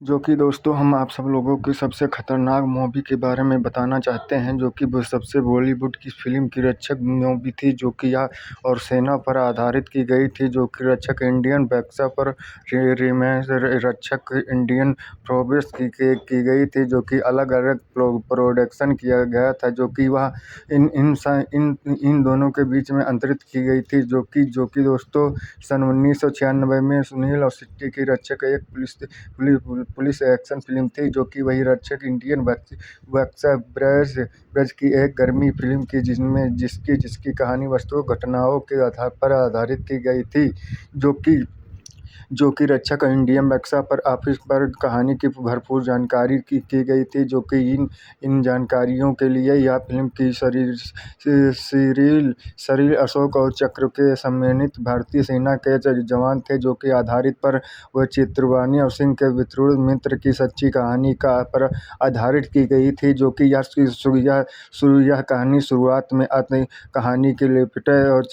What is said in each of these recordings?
जो कि दोस्तों हम आप सब लोगों की सबसे खतरनाक मूवी के बारे में बताना चाहते हैं, जो कि वो सबसे बॉलीवुड की फिल्म की रक्षक मूवी थी, जो कि और सेना पर आधारित की गई थी, जो कि रक्षक इंडियन बैक्सा पर रक्षक इंडियन प्रोग्रेस की गई थी, जो कि अलग अलग प्रोडक्शन किया गया था, जो कि वह इन दोनों के बीच में अंतरित की गई थी, जो कि दोस्तों सन 1996 में सुनील और सिट्टी की रक्षक एक पुलिस एक्शन फिल्म थी, जो कि वही रक्षक इंडियन बक्सा ब्रज की एक गर्मी फिल्म की जिसकी कहानी वस्तु घटनाओं के आधार पर आधारित की गई थी, जो कि रक्षक इंडियन बक्सा पर ऑफिस पर कहानी की भरपूर जानकारी की गई थी, जो कि इन जानकारियों के लिए यह फिल्म की शरीर अशोक और चक्र के सम्मानित भारतीय सेना के जवान थे, जो कि आधारित पर वह चित्रवानी और सिंह के विद्रोही मित्र की सच्ची कहानी पर आधारित की गई थी, जो कि यह कहानी शुरुआत में कहानी के लिपटे और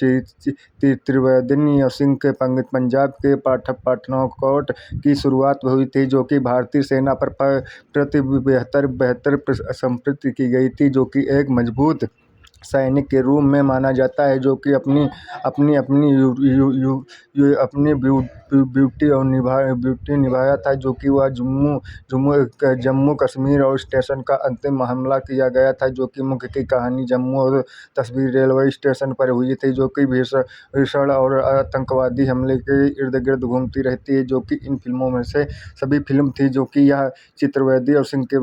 त्रिवेदी और सिंह के पंजाब के पठानकोट की शुरुआत हुई थी, जो कि भारतीय सेना पर प्रति बेहतर संपत्ति की गई थी, जो कि एक मजबूत सैनिक के रूप में माना जाता है, जो कि अपनी ब्यूटी निभाया था, जो कि वह जम्मू कश्मीर और स्टेशन का अंतिम हमला किया गया था, जो कि मुख्य की कहानी जम्मू और तस्वीर रेलवे स्टेशन पर हुई थी, जो कि भीषण और आतंकवादी हमले के इर्द गिर्द घूमती रहती है, जो कि इन फिल्मों में से सभी फिल्म थी, जो कि यह चित्रवेदी और सिंह के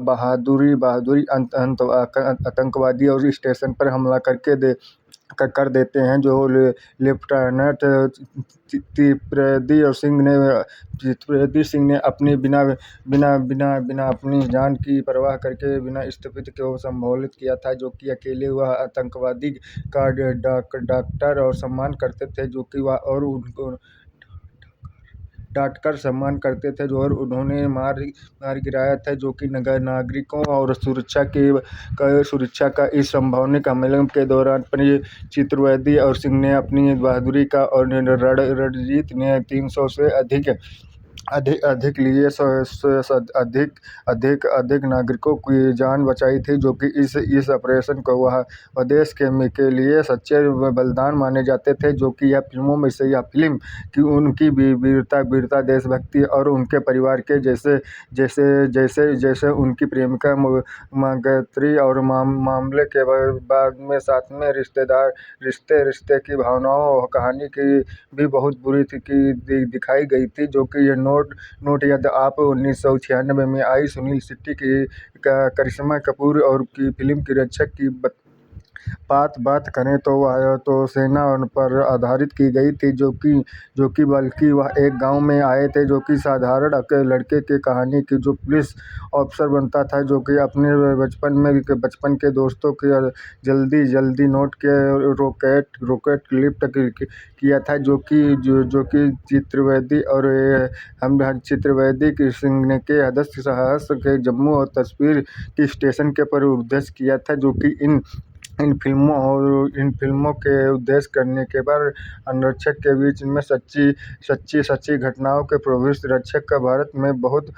बहादुरी आतंकवादी और स्टेशन पर हमला कर देते हैं, जो लेफ्टिनेंट त्रिवेदी सिंह ने अपनी बिना अपनी जान की परवाह करके बिना स्थिति को संबोधित किया था, जो कि अकेले वह आतंकवादी का डॉक्टर और सम्मान करते थे, जो कि वह और उनको डांटकर सम्मान करते थे, जो और उन्होंने मार गिराया था, जो कि नागरिकों और सुरक्षा का इस संभावित हमले के दौरान चित्रवेदी और सिंह ने अपनी बहादुरी का और रणजीत ने 300 से अधिक लिए अधिक नागरिकों की जान बचाई थी, जो कि इस ऑपरेशन को वह देश के लिए सच्चे बलिदान माने जाते थे, जो कि यह फिल्मों में से यह फिल्म कि उनकी वीरता देशभक्ति और उनके परिवार के जैसे उनकी प्रेमिका गायत्री और मामले के बाद में साथ में रिश्ते की भावनाओं और कहानी की भी बहुत बुरी थी कि दिखाई गई थी, जो कि ये नोट यदि आप 1996 में आई सुनील शेट्टी की करिश्मा कपूर और की फिल्म की रक्षक की बात करें तो वह तो सेना पर आधारित की गई थी, जो कि बल्कि वह एक गांव में आए थे, जो कि साधारण लड़के की कहानी की जो पुलिस ऑफिसर बनता था, जो कि अपने बचपन के दोस्तों की जल्दी नोट के रॉकेट लिफ्ट किया था, जो कि चित्रवेदी सिंह ने के सदस्य साहस के जम्मू और तस्वीर की स्टेशन के पर उद्देश्य किया था, जो कि इन फिल्मों के उद्देश्य करने के बाद अनुरक्षक के बीच में सच्ची घटनाओं के प्रविष्ट रक्षक का भारत में बहुत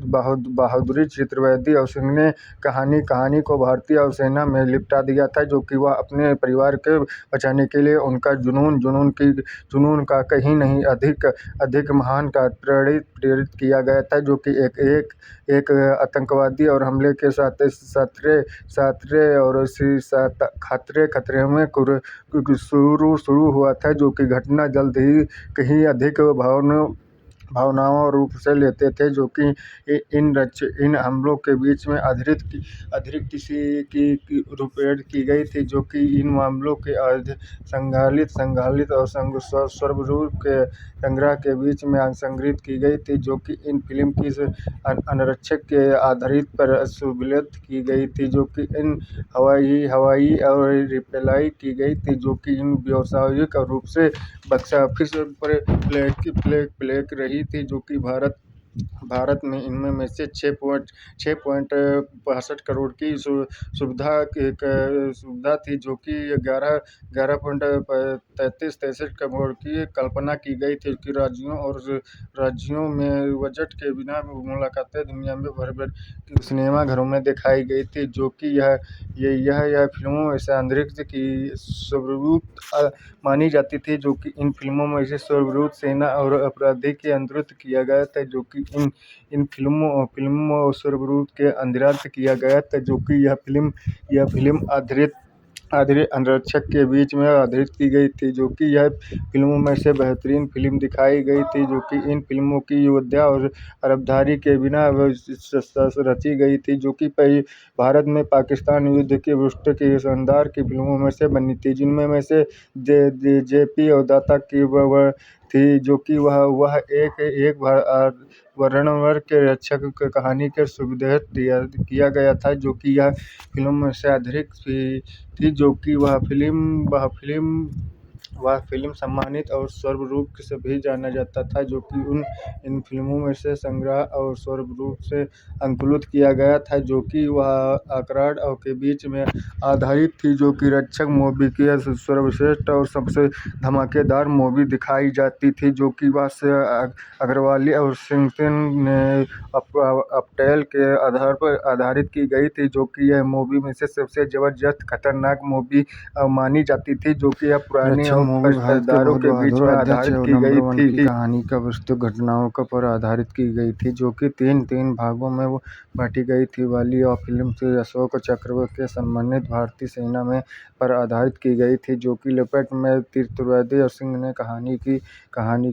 बहादुरी चित्रवेदी और सिंह ने कहानी को भारतीय और सेना में लिपटा दिया था, जो कि वह अपने परिवार के बचाने के लिए उनका जुनून का कहीं नहीं अधिक महान का प्रेरित किया गया था, जो कि एक आतंकवादी और हमले के साथरे और खतरे में शुरू हुआ था, जो कि घटना जल्द ही कहीं अधिक भावनाओं रूप से लेते थे, जो कि इन हमलों के बीच में अतिरिक्त किसी की रुपरेट की गई थी, जो कि इन मामलों के संगालित और सर्वरूप के संग्रह के बीच में संग्रहित की गई थी, जो कि इन फिल्म की अनुरक्षक के आधारित पर सुलभ की गई थी, जो कि इन हवाई और रिप्लाई की गई थी, जो कि इन व्यावसायिक रूप से बक्सा ऑफिस पर प्ले रही थी, जो कि भारत भारत में इनमें में से 6.62 की सुविधा थी, जो कि 11.33 करोड़ की कल्पना की गई थी कि राज्यों में बजट के बिना मुलाकातें दुनिया में भर भर की सिनेमा घरों में दिखाई गई थी, जो कि यह फिल्मों में से अंतरिक्ष की सर्वश्रेष्ठ मानी जाती थी, जो कि इन फिल्मों में से सर्वश्रेष्ठ सेना और अपराधी के अंतर्गत किया गया था, जो कि इन फिल्मों और सर्वश्रेष्ठ के अंतर्गत किया गया था, जो कि यह फिल्म आधारित अंतरिक्ष के बीच में आधारित की गई थी, जो कि यह फिल्मों में से बेहतरीन फिल्म दिखाई गई थी, जो कि इन फिल्मों की योद्धा और अरबधारी के बिना रची गई थी, जो कि भारत में पाकिस्तान युद्ध के वृत्त की शानदार की फिल्मों में से बनी थी, जिनमें में से जेपी और दाता की वह थी, जो कि वह एक वर्णवर्ग के रक्षक की कहानी के सुविधा किया गया था, जो कि यह फिल्म में से अधिक थी, जो कि वह फिल्म सम्मानित और सर्वरूप से भी जाना जाता था, जो कि इन फिल्मों में से संग्रह और सर्वरूप से अनुकूलित किया गया था, जो कि वह अखराड और के बीच में आधारित थी, जो कि रक्षक मूवी की सर्वश्रेष्ठ और सबसे धमाकेदार मूवी दिखाई जाती थी, जो कि वह अग्रवाल और सिंह ने अपटेल के आधार पर आधारित की गई थी, जो कि यह मूवी में से सबसे जबरदस्त खतरनाक मूवी मानी जाती थी, जो कि यह पुरानी और किरदारों के बीच में आधारित की गई थी। कहानी का वस्तु घटनाओं पर आधारित की गई थी, जो कि तीन भागों में वो बांटी गई थी। वाली और फिल्म से अशोक चक्र के सम्मानित भारतीय सेना में पर आधारित की गई थी, जो कि लिपट में त्रिवेदी और सिंह ने कहानी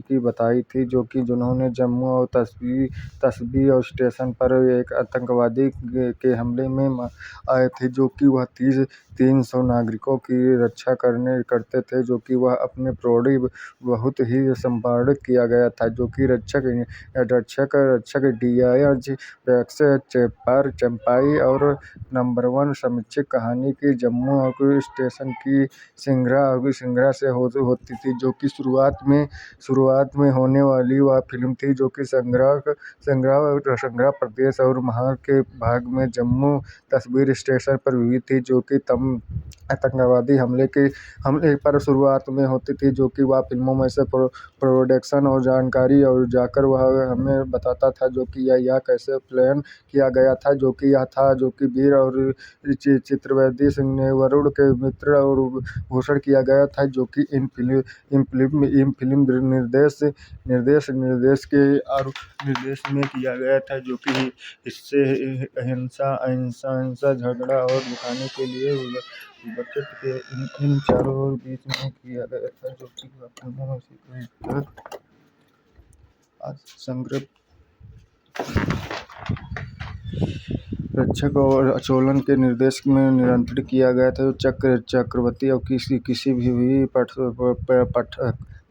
की बताई थी, जो कि जिन्होंने जम्मू और तस्बी और स्टेशन पर एक आतंकवादी के हमले में आए थे, जो कि वह 300 नागरिकों की रक्षा करते थे, जो कि वह अपने प्रौढ़ी बहुत ही संपादित किया गया था, जो कि रक्षक डीआईजी वैक्स चंपाई और नंबर 1 समीक्षक कहानी की जम्मू और स्टेशन की सिंगरा से होती थी, जो कि शुरुआत में होने वाली वह फिल्म थी, जो कि संग्रह प्रदेश और महार के भाग में जम्मू तस्वीर स्टेशन पर हुई थी, जो कि आतंकवादी हमले पर शुरुआत में होती थी, जो कि वह फिल्मों में से प्रोडक्शन और जानकारी और जाकर वह हमें बताता था, जो कि यह कैसे प्लान किया गया था, जो कि यह था, जो कि वीर और त्रिवेदी सिंह ने वरुण के मित्र और घोषणा किया गया था, जो कि इन फिल्म निर्देश में किया गया था, जो कि इससे अहिंसा झगड़ा और दिखाने के लिए बजट के इन चारों ओर बीच में किया गया था, जो कि फिल्मों से संग्रह रक्षक और अचोलन के निर्देश में नियंत्रित किया गया था, जो चक्रवर्ती और किसी भी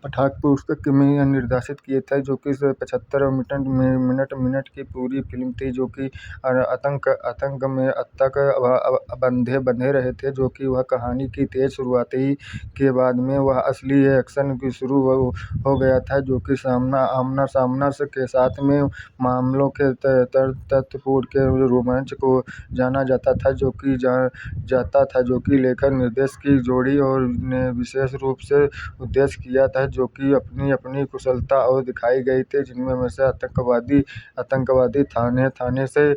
पाठक पुस्तक में निर्देशित किए थे, जो कि 75 मिनट की पूरी फिल्म थी, जो कि आतंक में अब तक बंधे रहे थे, जो कि वह कहानी की तेज शुरुआत ही के बाद में वह असली एक्शन की शुरू हो गया था, जो कि आमना सामना के साथ में मामलों के तथ्यपूर्ण के रोमांच को जाना जाता था, जो कि लेखक निर्देशक की जोड़ी और ने विशेष रूप से उद्देश्य किया था, जो कि अपनी कुशलता और दिखाई गई थी, जिनमें में से आतंकवादी थाने से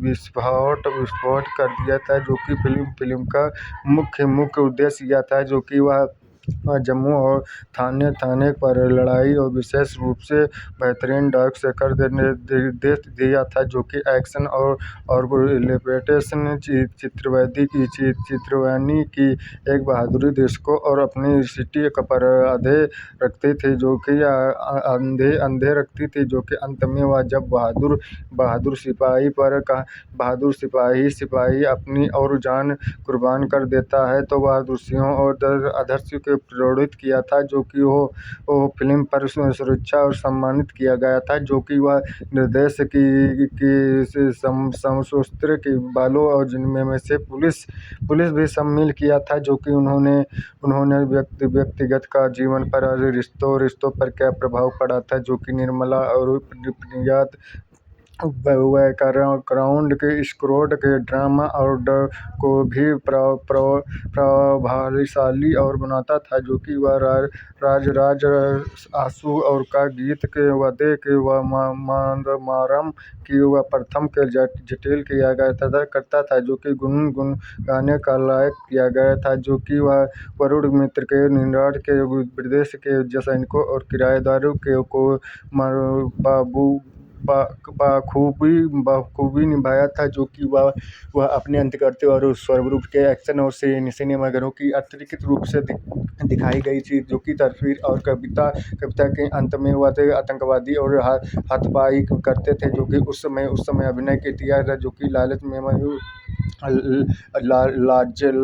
विस्फोट कर दिया था, जो कि फिल्म का मुख्य उद्देश्य यह था, जो कि वह जम्मू और थाने पर लड़ाई और विशेष रूप से बेहतरीन ढंग से कर निर्देश दिया था, जो कि एक्शन और लिपटेशन चित्रवानी की एक बहादुरी दर्शकों और अपनी सिटी पर आधे रखती थी, जो कि अंधे रखती थी, जो कि अंत में वह जब बहादुर सिपाही अपनी और जान कुर्बान कर देता है, तो वह दूसरों और आदर्श के प्रेरित किया था, जो कि वो फिल्म पर सुरक्षा और सम्मानित किया गया था, जो कि वह निर्देश की सशस्त्र की बालों और जिनमें में से पुलिस भी शामिल किया था, जो कि उन्होंने व्यक्तिगत का जीवन पर और रिश्तों पर क्या प्रभाव पड़ा था, जो कि निर्मला और प्रियात बैकग्राउंड के स्क्रोड के ड्रामा और डर को भी प्रभावशाली और बनाता था, जो कि वह राज आंसू और का गीत के वादे के व मारम की वह प्रथम के जटिल किया गया करता था, जो कि गुन गाने का लायक किया गया था, जो कि वह वरुण मित्र के निराट के विदेश के सैनिकों और किराएदारों के को बखूबी निभाया था, जो कि वह अपने अंतर्गत और स्वरूप के एक्शन और सिनेमाघरों की अतिरिक्त रूप से दिखाई गई थी, जो कि तस्वीर और कविता के अंत में वह आतंकवादी और हाथापाई करते थे, जो कि उस समय अभिनय के इतिहास, जो कि लालच में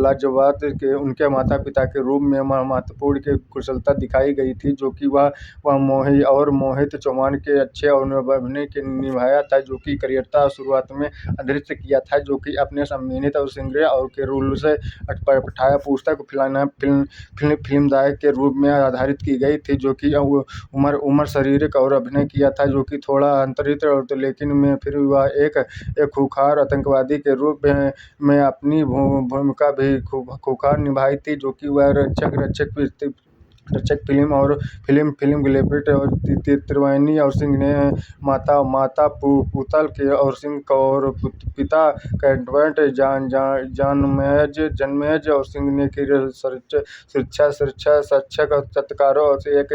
लाजवाब के उनके माता पिता के रूप में महत्वपूर्ण के कुशलता दिखाई गई थी, जो कि वह मोहित चौहान के अच्छे और अभिनय के निभाया था, जो कि करियर शुरुआत में अदृश्य किया था, जो कि अपने सम्मानित और सिंगरे और के रूल से पठाया पुस्तक फिल्मदायक के रूप में आधारित की गई थी, जो कि उमर शारीरिक और अभिनय किया था, जो कि थोड़ा अंतरित और लेकिन में फिर वह एक खूंखार आतंकवादी के रूप में अपनी भूमिका भी खूंखार निभाई थी, जो कि वह रक्षक फिल्म लेपेट और त्रिवेणी और सिंह ने माता पुतल के और सिंह और पिता कैंटवेंट जन्मेज और सिंह ने की सुरक्षा सत्कारों से एक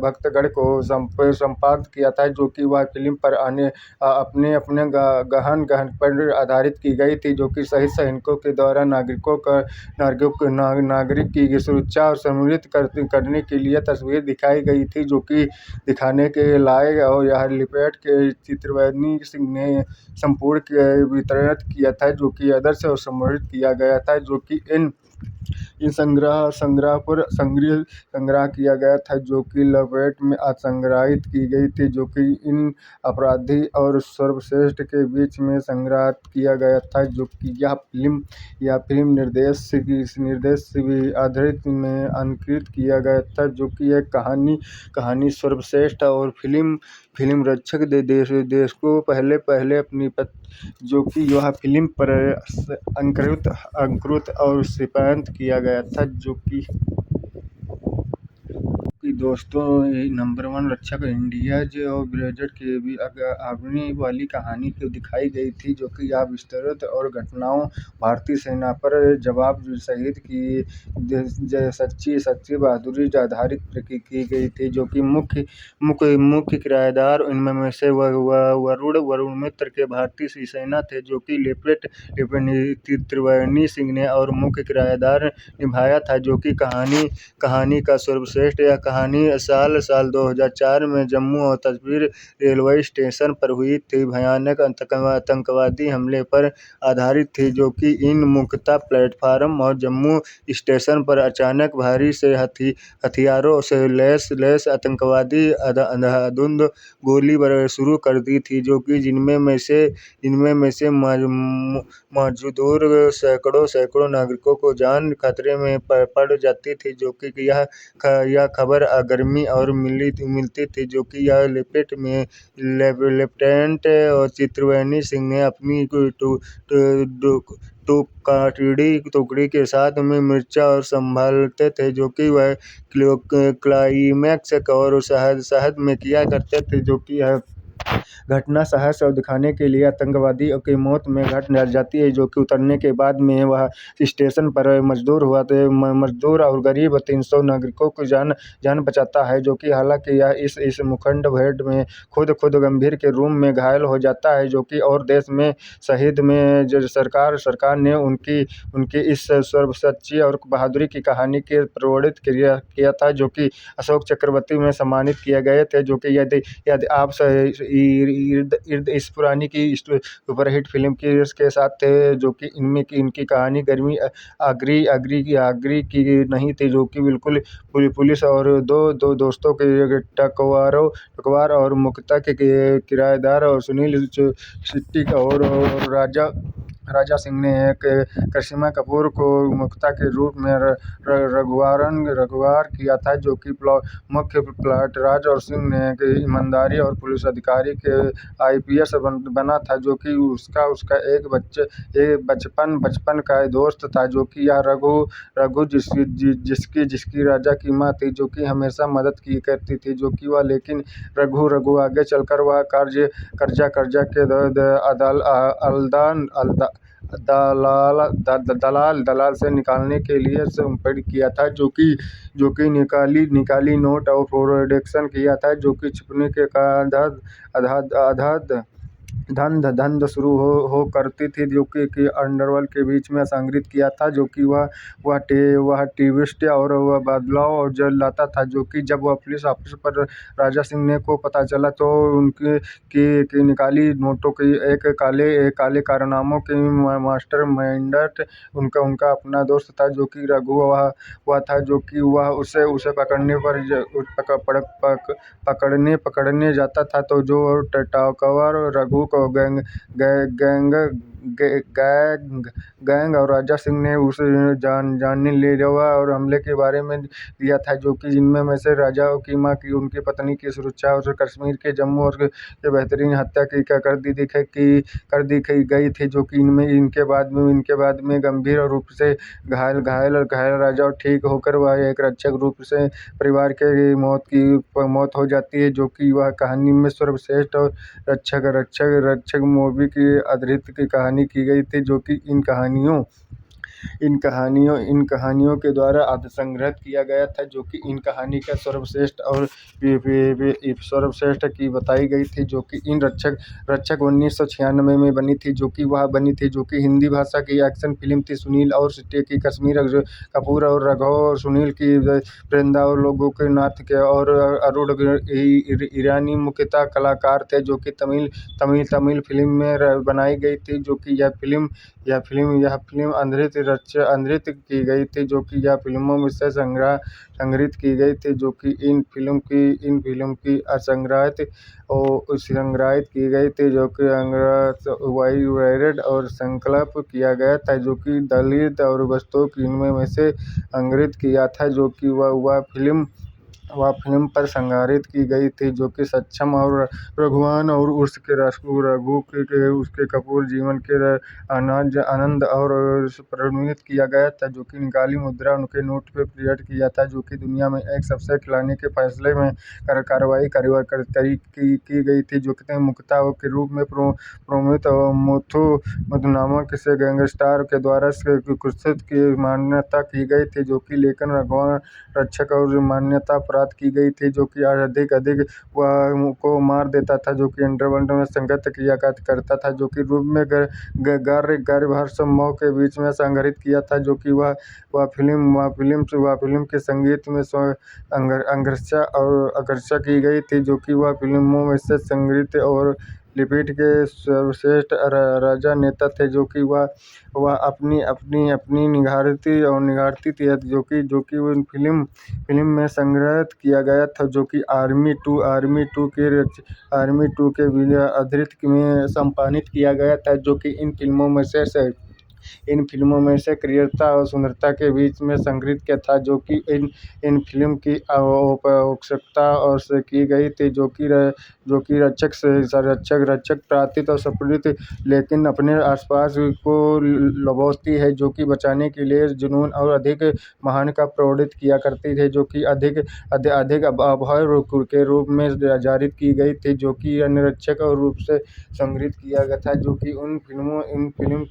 भक्तगण को संपादित किया था, जो कि वह फिल्म पर अपने गहन पर आधारित की गई थी, जो कि शहीद सैनिकों के द्वारा नागरिक की सुरक्षा और सम्मिलित करने के लिए तस्वीर दिखाई गई थी, जो कि दिखाने के लायक और यह लिपेट के त्रिवेणी सिंह ने संपूर्ण वितरित किया था, जो कि आदर्श और सम्मिलित किया गया था, जो कि इन संग्रह किया गया था, जो कि लेपेट में संग्रहित की गई थी, जो कि इन अपराधी और सर्वश्रेष्ठ के बीच में संग्रहित किया गया था, जो कि यह फिल्म निर्देश भी आधारित में अंकित किया गया था, जो कि एक कहानी सर्वश्रेष्ठ और फिल्म रक्षक देश को पहले अपनी जो कि यह फिल्म पर अंकुरित और सिपाहित किया गया था, जो कि दोस्तों नंबर 1 रक्षक इंडियाज और ब्रेजेट की भी आगने वाली कहानी को दिखाई गई थी, जो कि यह विस्तृत और घटनाओं भारतीय सेना पर जवाब शहीद की सच्ची बहादुरी आधारित की गई थी, जो कि मुख्य किरदार इनमें में से वरुण मित्र के भारतीय सेना थे, जो कि लेफ्टिनेंट त्रिवेणी सिंह ने और मुख्य किरदार निभाया था, जो कि कहानी का सर्वश्रेष्ठ यह कहानी साल 2004 में जम्मू और कश्मीर रेलवे स्टेशन पर हुई थी भयानक आतंकवादी हमले पर आधारित थी, जो कि इन मुख्यतः प्लेटफार्म और जम्मू स्टेशन पर अचानक भारी से हथियारों से लैस आतंकवादी अंधाधुंध गोली शुरू कर दी थी, जो कि जिनमें में से मौजूद सैकड़ों नागरिकों को जान खतरे में पड़ जाती थी, जो कि यह खबर गर्मी और मिलती थी, जो कि यह लेपेट में लेफ्टिनेंट त्रिवेणी सिंह ने अपनी टुकड़ी के साथ में मिर्चा और संभालते थे, जो कि वह क्लाइमैक्स और शहद में किया करते थे, जो कि यह घटना साहस और दिखाने के लिए आतंकवादी की मौत में घट जाती है, जो कि उतरने के बाद में वह स्टेशन पर मजदूर और गरीब 300 नागरिकों को जान बचाता है, जो कि हालांकि यह इस मुखंड भेंट में खुद गंभीर के रूप में घायल हो जाता है, जो कि और देश में शहीद में जो सरकार ने उनकी इस सर्वसच्ची और बहादुरी की कहानी के प्रवर्तित किया था, जो कि अशोक चक्रवर्ती में सम्मानित किए गए थे, जो कि यदि आप इर्द इर्द इस पुरानी की सुपरहिट फिल्म की के साथ थे, जो कि इनमें की इनकी कहानी गर्मी आगरी की नहीं थी, जो कि बिल्कुल पुलिस और दो दोस्तों के टकवार और मुक्ता के किराएदार और सुनील शेट्टी और राजा सिंह ने एक करिश्मा कपूर को मुक्ता के रूप में रघुवार किया था, जो कि मुख्य प्लॉट राज और सिंह ने ईमानदारी और पुलिस अधिकारी के आईपीएस बना था, जो कि उसका एक बचपन का दोस्त था, जो कि यह रघु जिसकी राजा की माँ थी, जो कि हमेशा मदद की करती थी, जो कि वह लेकिन रघु आगे चलकर वह कर्जा के दलाल से निकालने के लिए संपर्क किया था, जो कि निकाली नोट और प्रोडक्शन किया था, जो कि छिपने के अधाध धंध शुरू हो करती थी, जो कि अंडरवर्ल्ड के बीच में संग्रहित किया था, जो कि वह ट्विस्ट और वह बदलाव और जल लाता था, जो कि जब वह पुलिस ऑफिसर पर राजा सिंह ने को पता चला, तो उनके की निकाली नोटों की एक काले कारनामों के मास्टरमाइंड उनका अपना दोस्त था, जो कि रघु वह था, जो कि वह उसे पकड़ने जाता था, तो जो टकवार रघु को गैंग और राजा सिंह ने उसे जानने ले जावा और हमले के बारे में दिया था, जो कि जिनमें से राजा की माँ की उनकी पत्नी की सुरक्षा और कश्मीर के जम्मू और के बेहतरीन हत्या कर दी गई थी, जो कि इनके बाद में गंभीर रूप से घायल राजा और ठीक होकर वह एक रक्षक रूप से परिवार के मौत हो जाती है, जो कि वह कहानी में सर्वश्रेष्ठ और रक्षक मूवी की अधृत की कहानी की गई थी, जो कि इन कहानियों के द्वारा संग्रहित किया गया था, जो कि इन कहानी का सर्वश्रेष्ठ की बताई गई थी, जो कि इन रक्षक 1996 में बनी थी, जो कि हिंदी भाषा की एक्शन फिल्म थी। सुनील और शेट्टी की कश्मीर कपूर और राघव और सुनील की वृंदा और लोगों के नाथ के और अरुण ईरानी मुख्यतः कलाकार थे, जो कि तमिल फिल्म में बनाई गई थी, जो कि यह फिल्म अनृत की गई थी, जो कि यह फिल्मों में से संग्रहित की गई थी, जो कि इन फिल्म की संग्रहित की गई थी, जो कि वायरेड और संकल्प किया गया था, जो कि दलित और वस्तुओं की इनमें में से संग्रहित किया था, जो कि वह फिल्म पर संग्रहित की गई थी, जो कि सक्षम और रघुवान और उसके कपूर जीवन के आनंद और परिणमित किया गया था, जो कि निकाली मुद्रा उनके नोट पे प्रिंट किया था, जो कि दुनिया में एक सबसे खिलाने के फैसले में कार्रवाई की गई थी, जो कि मुक्ता के रूप में प्रोमित मधु नामक से गैंगस्टर के द्वारा कुत्सित की मान्यता की गई थी, जो कि लेकिन रघुवान रक्षक और मान्यता प्राप्त की गई थी, जो कि अधिक वह को मार देता था, जो कि अंडरवर्ल्ड में संगत किया करता था, जो कि रूप में गर्भहर समूह के बीच में संग्रहित किया था, जो कि वह फिल्म के संगीत में आकर्षक की गई थी, जो कि वह फिल्मों में से संगीत और लिपिड के सर्वश्रेष्ठ राजनेता थे, जो कि वह अपनी निगारती थी, जो कि उन फिल्म में संग्रहित किया गया था, जो कि आर्मी टू के विजय अधृत में संपादित किया गया था, जो कि इन फिल्मों में से क्रियता और सुंदरता के बीच में संग्रहित किया था, जो कि इन फिल्म की आवश्यकता और से की गई थी, जो कि रक्षक प्रार्थित और सपरित लेकिन अपने आसपास को लबोचती है, जो कि बचाने के लिए जुनून और अधिक महान का प्रेरित किया करती थे, जो कि अधिक अभय के रूप में जारी की गई थी, जो कि अनिरक्षक और रूप से संग्रहित किया गया था, जो कि इन फिल्म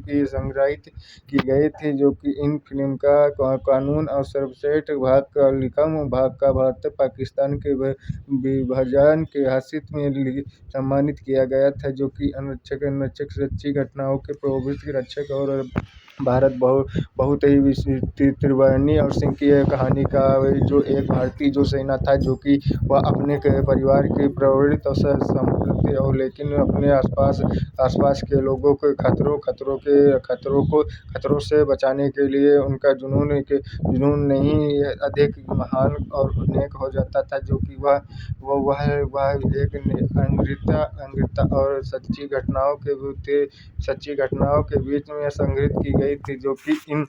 की संग्रहित की गई थी, जो कि इन फिल्म का कानून और सर्वश्रेष्ठ भाग का लिखम भाग का भारत पाकिस्तान के विभाजन के हासिल में सम्मानित किया गया था, जो कि अनरक्षक से अच्छी घटनाओं के प्रभावित रक्षक और भारत बहुत ही त्रिवर्णी और सिंह की यह कहानी का जो एक भारतीय जो सेना था जो कि वह अपने परिवार की प्रवृत्ति और संपत्ति और लेकिन अपने आसपास के लोगों को खतरों से बचाने के लिए उनका जुनून नहीं अधिक महान और नेक हो जाता था जो कि वह एक अंगीरता और सच्ची घटनाओं के बीच में संग्रहित की गई थी जो कि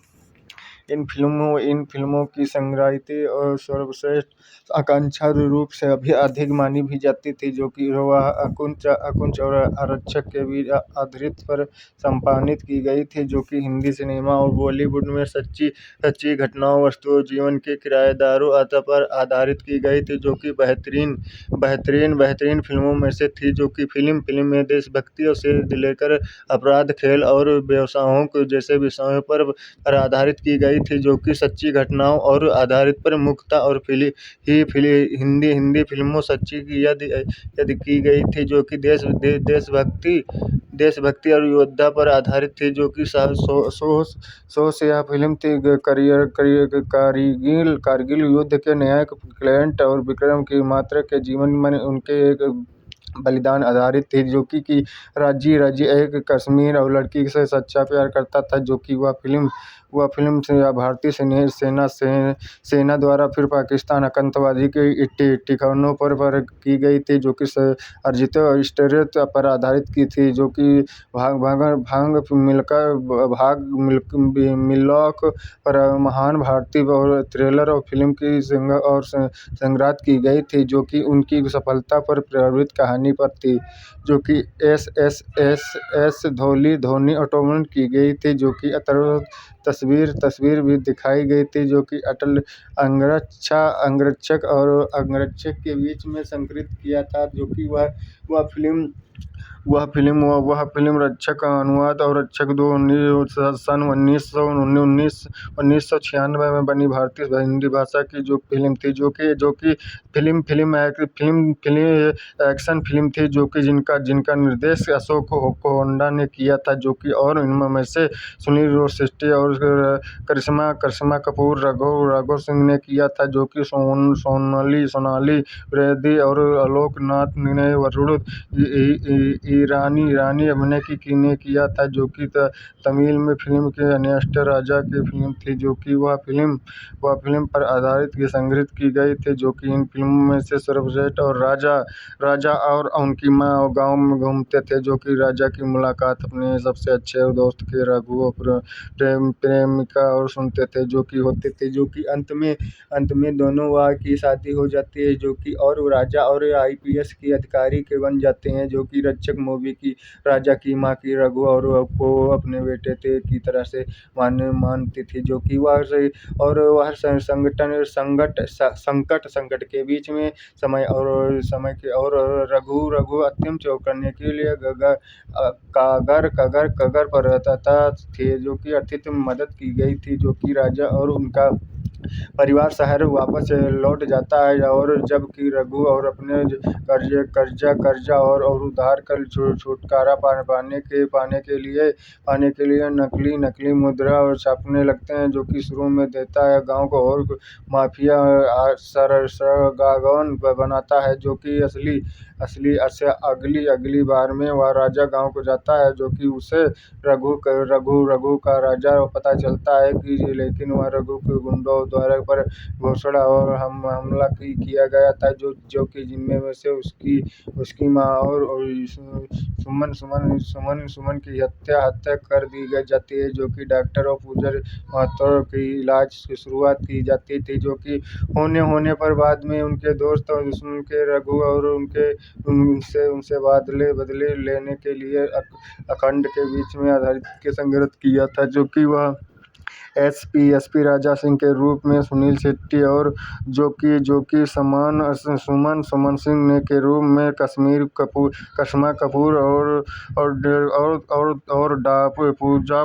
इन फिल्मों की संग्रहित और सर्वश्रेष्ठ आकांक्षा रूप से अभी अधिक मानी भी जाती थी जो कि वह अकुंच और आरक्षक के बीच आधारित पर संपादित की गई थी जो कि हिंदी सिनेमा और बॉलीवुड में सच्ची घटनाओं वस्तुओं जीवन के किरदारों आदि पर आधारित की गई थी जो कि बेहतरीन फिल्मों में से थी जो कि फिल्म में देशभक्ति से लेकर अपराध खेल और व्यवसायों को जैसे विषयों पर आधारित की गई थी जो कि सच्ची घटनाओं और आधारित पर मुख्यतः और हिंदी फिल्मों सच्ची की यदि की गई थी जो कि देशभक्ति और योद्धा पर आधारित थी जो कि सोच यह फिल्म थी कारगिल युद्ध के नायक क्लेंट और विक्रम की मात्रा के जीवन में उनके एक बलिदान आधारित थी जो कि राजी एक कश्मीर और लड़की से सच्चा प्यार करता था जो कि वह फिल्म से भारतीय सेना द्वारा फिर पाकिस्तान आतंकवादी के ठिकानों पर की गई थी जो कि अर्जित स्टेरियोटाइप पर आधारित की थी जो कि मिल्लॉक पर महान भारतीय और थ्रिलर और फिल्म की संग्रहित की गई थी जो कि उनकी सफलता पर प्रेरित कहानी पर थी जो कि एस धोनी ऑटोमोबाइल की गई थी जो कि तस्वीर भी दिखाई गई थी जो कि अटल अंगरक्षक के बीच में संकलित किया था जो कि वह फिल्म रक्षक का अनुवाद और रक्षक दो सन 1996 में बनी भारतीय हिंदी भाषा की जो फिल्म थी जो कि फिल्म एक्शन फिल्म थी जो कि जिनका निर्देश अशोक होंडा ने किया था जो कि और इनमें से सुनील शेट्टी और करिश्मा कपूर राघव सिंह ने किया था जो कि सोनाली बेंद्रे और आलोक नाथ ने वरुण ईरानी अभिनय ने किया था जो कि तमिल में फिल्म के अनेस्ट राजा की फिल्म थी जो कि वह फिल्म पर आधारित की संग्रहित की गई थी जो कि इन फिल्मों में से सर्वश्रेष्ठ और राजा और उनकी माँ गांव में घूमते थे जो कि राजा की मुलाकात अपने सबसे अच्छे दोस्त के रघु प्रेमिका और सुनते थे जो कि होते थे जो कि अंत में दोनों की शादी हो जाती है जो कि और वो राजा और आईपीएस के अधिकारी के बन जाते हैं जो कि रक्षक मूवी की राजा की माँ की रघु और को अपने बेटे थे की तरह से मानती थी जो कि वह संकट के बीच में समय के और रघु अत्यंत चौक करने के लिए कगर पर रहता था थे जो कि आर्थिक मदद की गई थी जो कि राजा और उनका परिवार शहर वापस लौट जाता है और जबकि रघु और अपने कर्जा और उधार कर छुटकारा पाने के लिए नकली मुद्रा और छापने लगते हैं जो कि शुरू में देता है गांव को और माफिया सरगर्म बनाता है जो कि अगली बार में वह राजा गांव को जाता है जो कि उसे रघु का राजा पता चलता है कि लेकिन वह रघु के गुंडों द्वारा पर घोषणा और हमला किया गया था जो कि जिनमें से उसकी माँ और सुमन की हत्या कर दी जाती है जो कि डॉक्टर और पूजर महतो की इलाज की शुरुआत की जाती थी जो कि होने पर बाद में उनके दोस्त और दुश्मन के रघु और उनसे बदले लेने के लिए अखंड के बीच में आधारित के संघर्ष किया था जो कि वह एसपी राजा सिंह के रूप में सुनील शेट्टी और जो कि सुमन सिंह ने के रूप में करिश्मा कपूर और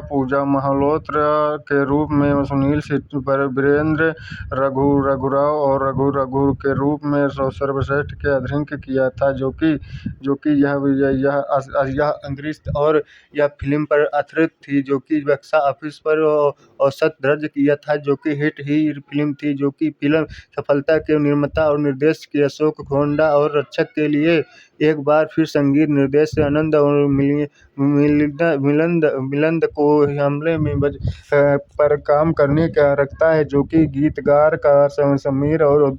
पूजा मल्होत्रा के रूप में सुनील शेट्टी वीरेंद्र रघुराव और रघु के रूप में सर्वश्रेष्ठ के अधीन किया था, जो कि यह अंतरिक्ष और यह फिल्म पर आधारित थी, जो कि बॉक्स ऑफिस पर औसत दर्ज किया था, जो कि हिट ही फिल्म थी, जो कि फिल्म सफलता के निर्माता और निर्देशक के अशोक खोंडा और रक्षक के लिए एक बार फिर संगीत निर्देशक आनंद और मिलिंद को हमले में पर काम करने का रखता है, जो कि गीतकार का समीर और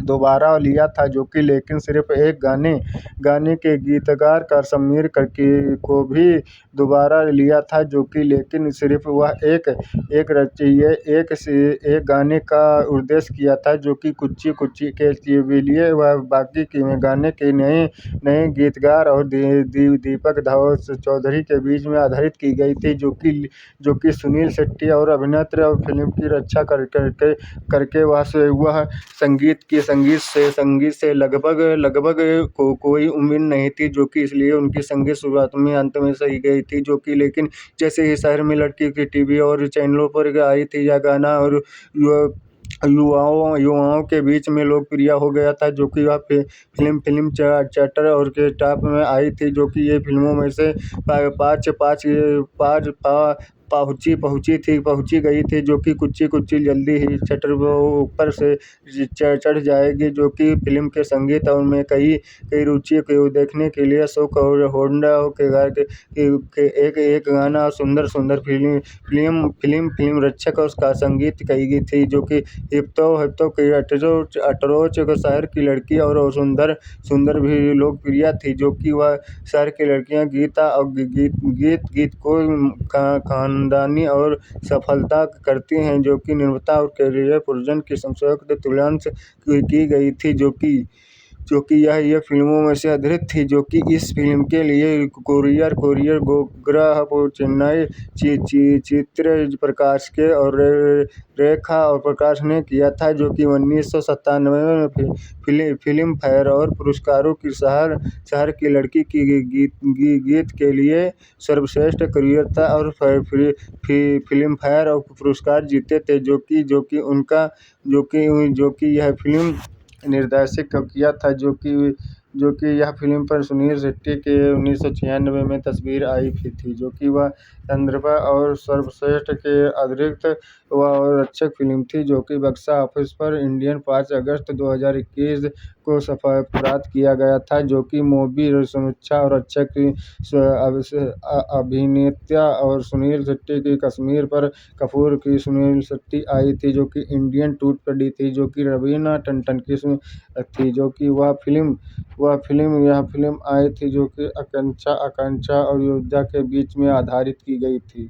दोबारा लिया था, जो कि लेकिन सिर्फ एक गाने के गीतकार का समीर को भी दोबारा लिया था, जो कि लेकिन सिर्फ वह एक गाने का उद्देश्य किया था, जो कि कुची कुची के लिए वह बाकी के गाने के नए गीतकार और दीपक चौधरी के बीच में आधारित की गई थी, जो कि सुनील शेट्टी और अभिनेत्री और फिल्म की रक्षा करके वह संगीत से लगभग कोई उम्मीद नहीं थी, जो कि इसलिए उनकी संगीत शुरुआत में अंत में सही गई थी, जो कि लेकिन जैसे ही शहर में लड़की की टीवी और चैनलों पर आई थी यह गाना और युवाओं के बीच में लोकप्रिय हो गया था, जो कि वह फिल्म चार्टर और के टॉप में आई थी, जो कि ये फिल्मों में से पाँच पहुंची गई थी, जो कि कुछ जल्दी ही चार्टर ऊपर से चढ़ जाएगी, जो कि फिल्म के संगीत और में कई रुचि को देखने के लिए अशोक और होंडा के एक गाना सुंदर फिल्म रक्षक उसका संगीत कही गई थी, जो कि हिप्तो की अटरोच शहर की लड़की और सुंदर भी लोकप्रिय थी, जो कि वह शहर की लड़कियां गीत को खानदानी और सफलता करती हैं, जो कि निर्माता और कैरियर प्रोडक्शन की संयोजक तुलना की गई थी, जो कि यह फिल्मों में से आधारित थी, जो कि इस फिल्म के लिए कोरियर ग्रह चेन्नई चित्र प्रकाश के और रेखा और प्रकाश ने किया था, जो कि 1997 में फिल्म फेयर और पुरस्कारों की शहर की लड़की की गीत के लिए सर्वश्रेष्ठ अभिनेता और फिल्म फेयर और पुरस्कार जीते थे, जो कि यह फिल्म निर्देशित किया था, जो कि यह फिल्म पर सुनील शेट्टी के 1996 में तस्वीर आई थी, जो कि वह चंद्रप्पा और सर्वश्रेष्ठ के अतिरिक्त वह रक्षक फिल्म थी, जो कि बॉक्स ऑफिस पर इंडियन 5 अगस्त 2021 को प्राप्त किया गया था, जो कि मूवी समीक्षा और रक्षक अभिनेता और सुनील शेट्टी की कश्मीर पर कपूर की सुनील शेट्टी आई थी, जो कि इंडियन टूट पड़ी थी, जो कि रवीना टंडन की थी, जो कि यह फिल्म आई थी, जो कि आकांक्षा और योद्धा के बीच में आधारित की गई थी,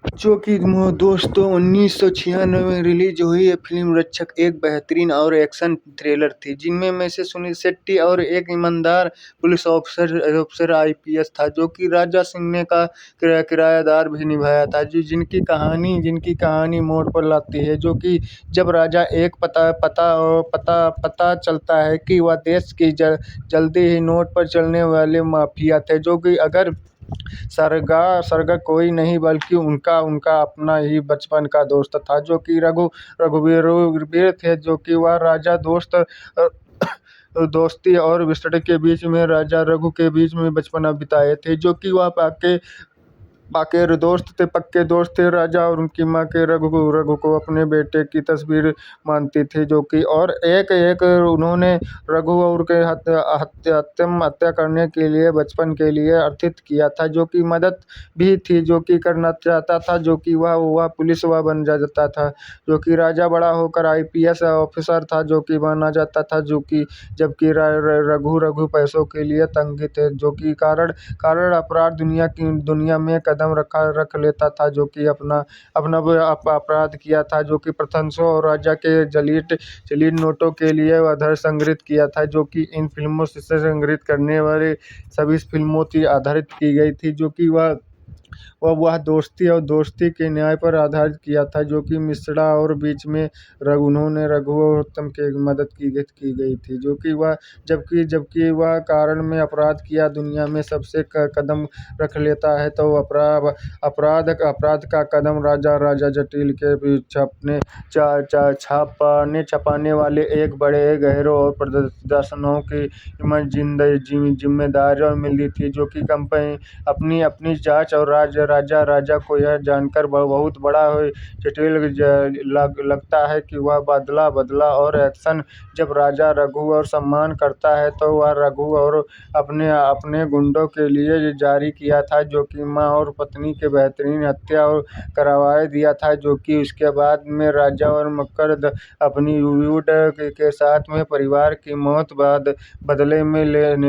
जो कि दोस्तों 1996 में रिलीज हुई ये फिल्म रक्षक एक बेहतरीन और एक्शन थ्रिलर थी, जिनमें से सुनील शेट्टी और एक ईमानदार पुलिस ऑफिसर आईपीएस था, जो कि राजा सिंह ने का किरदार भी निभाया था, जिनकी कहानी मोड़ पर लाती है, जो कि जब राजा एक पता चलता है कि वह देश की जल्दी ही नोट पर चलने वाले माफिया थे, जो कि अगर सरगा कोई नहीं बल्कि उनका अपना ही बचपन का दोस्त था, जो कि रघुवीर थे, जो कि वह राजा दोस्ती और विस्तृत के बीच में राजा रघु के बीच में बचपन बिताए थे, जो कि वह पक्के दोस्त थे राजा और उनकी माँ के रघु को अपने बेटे की तस्वीर मानती थी, जो कि और एक उन्होंने रघु और के हत्या करने के लिए बचपन के लिए अर्थित किया था, जो कि मदद भी थी, जो कि करना चाहता था, जो कि वह पुलिस बन जाता था, जो कि राजा बड़ा होकर आईपीएस ऑफिसर था, जो कि बनना चाहता था, जो कि जबकि रघु पैसों के लिए तंग थे, जो कि कारण अपराध दुनिया में कदम रख लेता था, जो कि अपना अपना वो अपराध किया था, जो कि प्रशंसकों और राजा के जलील नोटों के लिए वह धन संग्रहित किया था, जो कि इन फिल्मों से संग्रहित करने वाली सभी फिल्मों की आधारित की गई थी, जो कि वह दोस्ती और दोस्ती के न्याय पर आधारित किया था, जो कि मिश्रा और बीच में उन्होंने रघु और उत्तम की मदद की गई थी, जो कि वह जबकि जबकि वह कारण में अपराध किया दुनिया में सबसे कदम रख लेता है, तो अपराध का कदम राजा जटिल के छापने छपाने वाले एक बड़े गहरे और प्रदर्शनों की जिम्मेदारी मिली थी, जो कि कंपनी अपनी जांच और राजा को यह जानकर बहुत बड़ा जटिल लगता है कि वह बदला और एक्शन जब राजा रघु और सम्मान करता है, तो वह रघु और अपने गुंडों के लिए जारी किया था, जो कि माँ और पत्नी के बेहतरीन हत्या और करवा दिया था, जो कि उसके बाद में राजा और मकर अपनी युद्ध के साथ में परिवार की मौत बदले में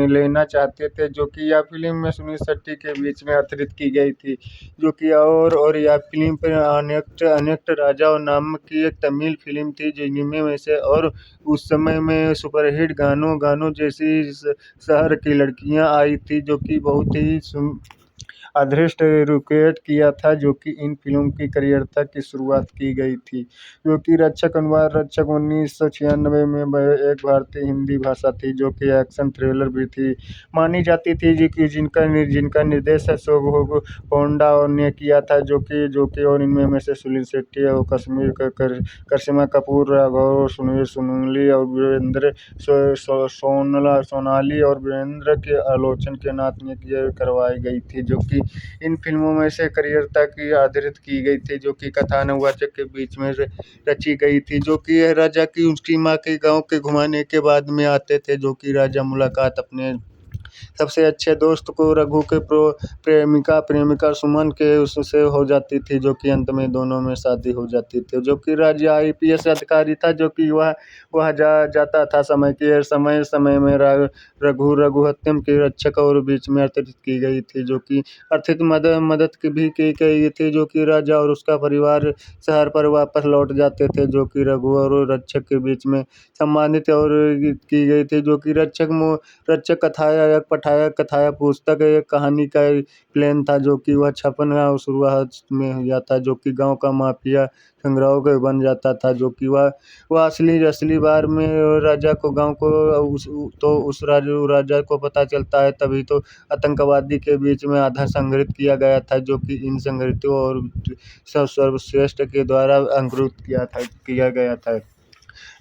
लेना चाहते थे, जो कि यह फिल्म में सुनील शेट्टी के बीच में अतिरिक्त की गई थी, जो कि और यह फिल्म पर अनेक राजा नाम की एक तमिल फिल्म थी, जिनमें से और उस समय में सुपरहिट गानों जैसी शहर की लड़कियां आई थी, जो कि बहुत ही अदृष्ट रिक्रिएट किया था, जो कि इन फिल्मों की करियरता की शुरुआत की गई थी, जो कि रक्षक 1996 में एक भारतीय हिंदी भाषा थी, जो कि एक्शन थ्रिलर भी थी मानी जाती थी, जो कि जिनका निर्देश शोभा कोंडा ने किया था, जो कि और इनमें में से सुनील शेट्टी और करिश्मा कपूर, राघव सोनाली और वीरेंद्र सोनाली और वीरेंद्र के आलोचन के नाथ ने करवाई गई थी, जो कि इन फिल्मों में से करियरता की आधारित की गई थी, जो कि कथानकवाचक के बीच में रची गई थी, जो कि राजा की उसकी माँ के गांव के घुमाने के बाद में आते थे, जो कि राजा मुलाकात अपने सबसे अच्छे दोस्त को रघु के प्रेमिका सुमन के उससे हो जाती थी, जो कि अंत में दोनों में शादी हो जाती थी, जो कि राजा IPS अधिकारी था, जो कि वह जाता था समय में रघु हत्या के रक्षक और बीच में अतिरिक्त की गई थी, जो कि आर्थिक मदद की भी की गई थी, जो कि राजा और उसका परिवार शहर पर वापस लौट जाते थे, जो कि रघु और रक्षक के बीच में सम्मानित और की गई थी, जो कि रक्षक कथाया पुस्तक एक कहानी का प्लान था, जो कि वह छपन शुरुआत में हो जाता, जो कि गांव का माफिया संग्रह के बन जाता था, जो कि वह असली बार में राजा को गांव को उस राजा को पता चलता है, तभी तो आतंकवादी के बीच में आधा संग्रहित किया गया था, जो कि इन संग्रहितों और सर्वश्रेष्ठ के द्वारा अंकुरित किया गया था,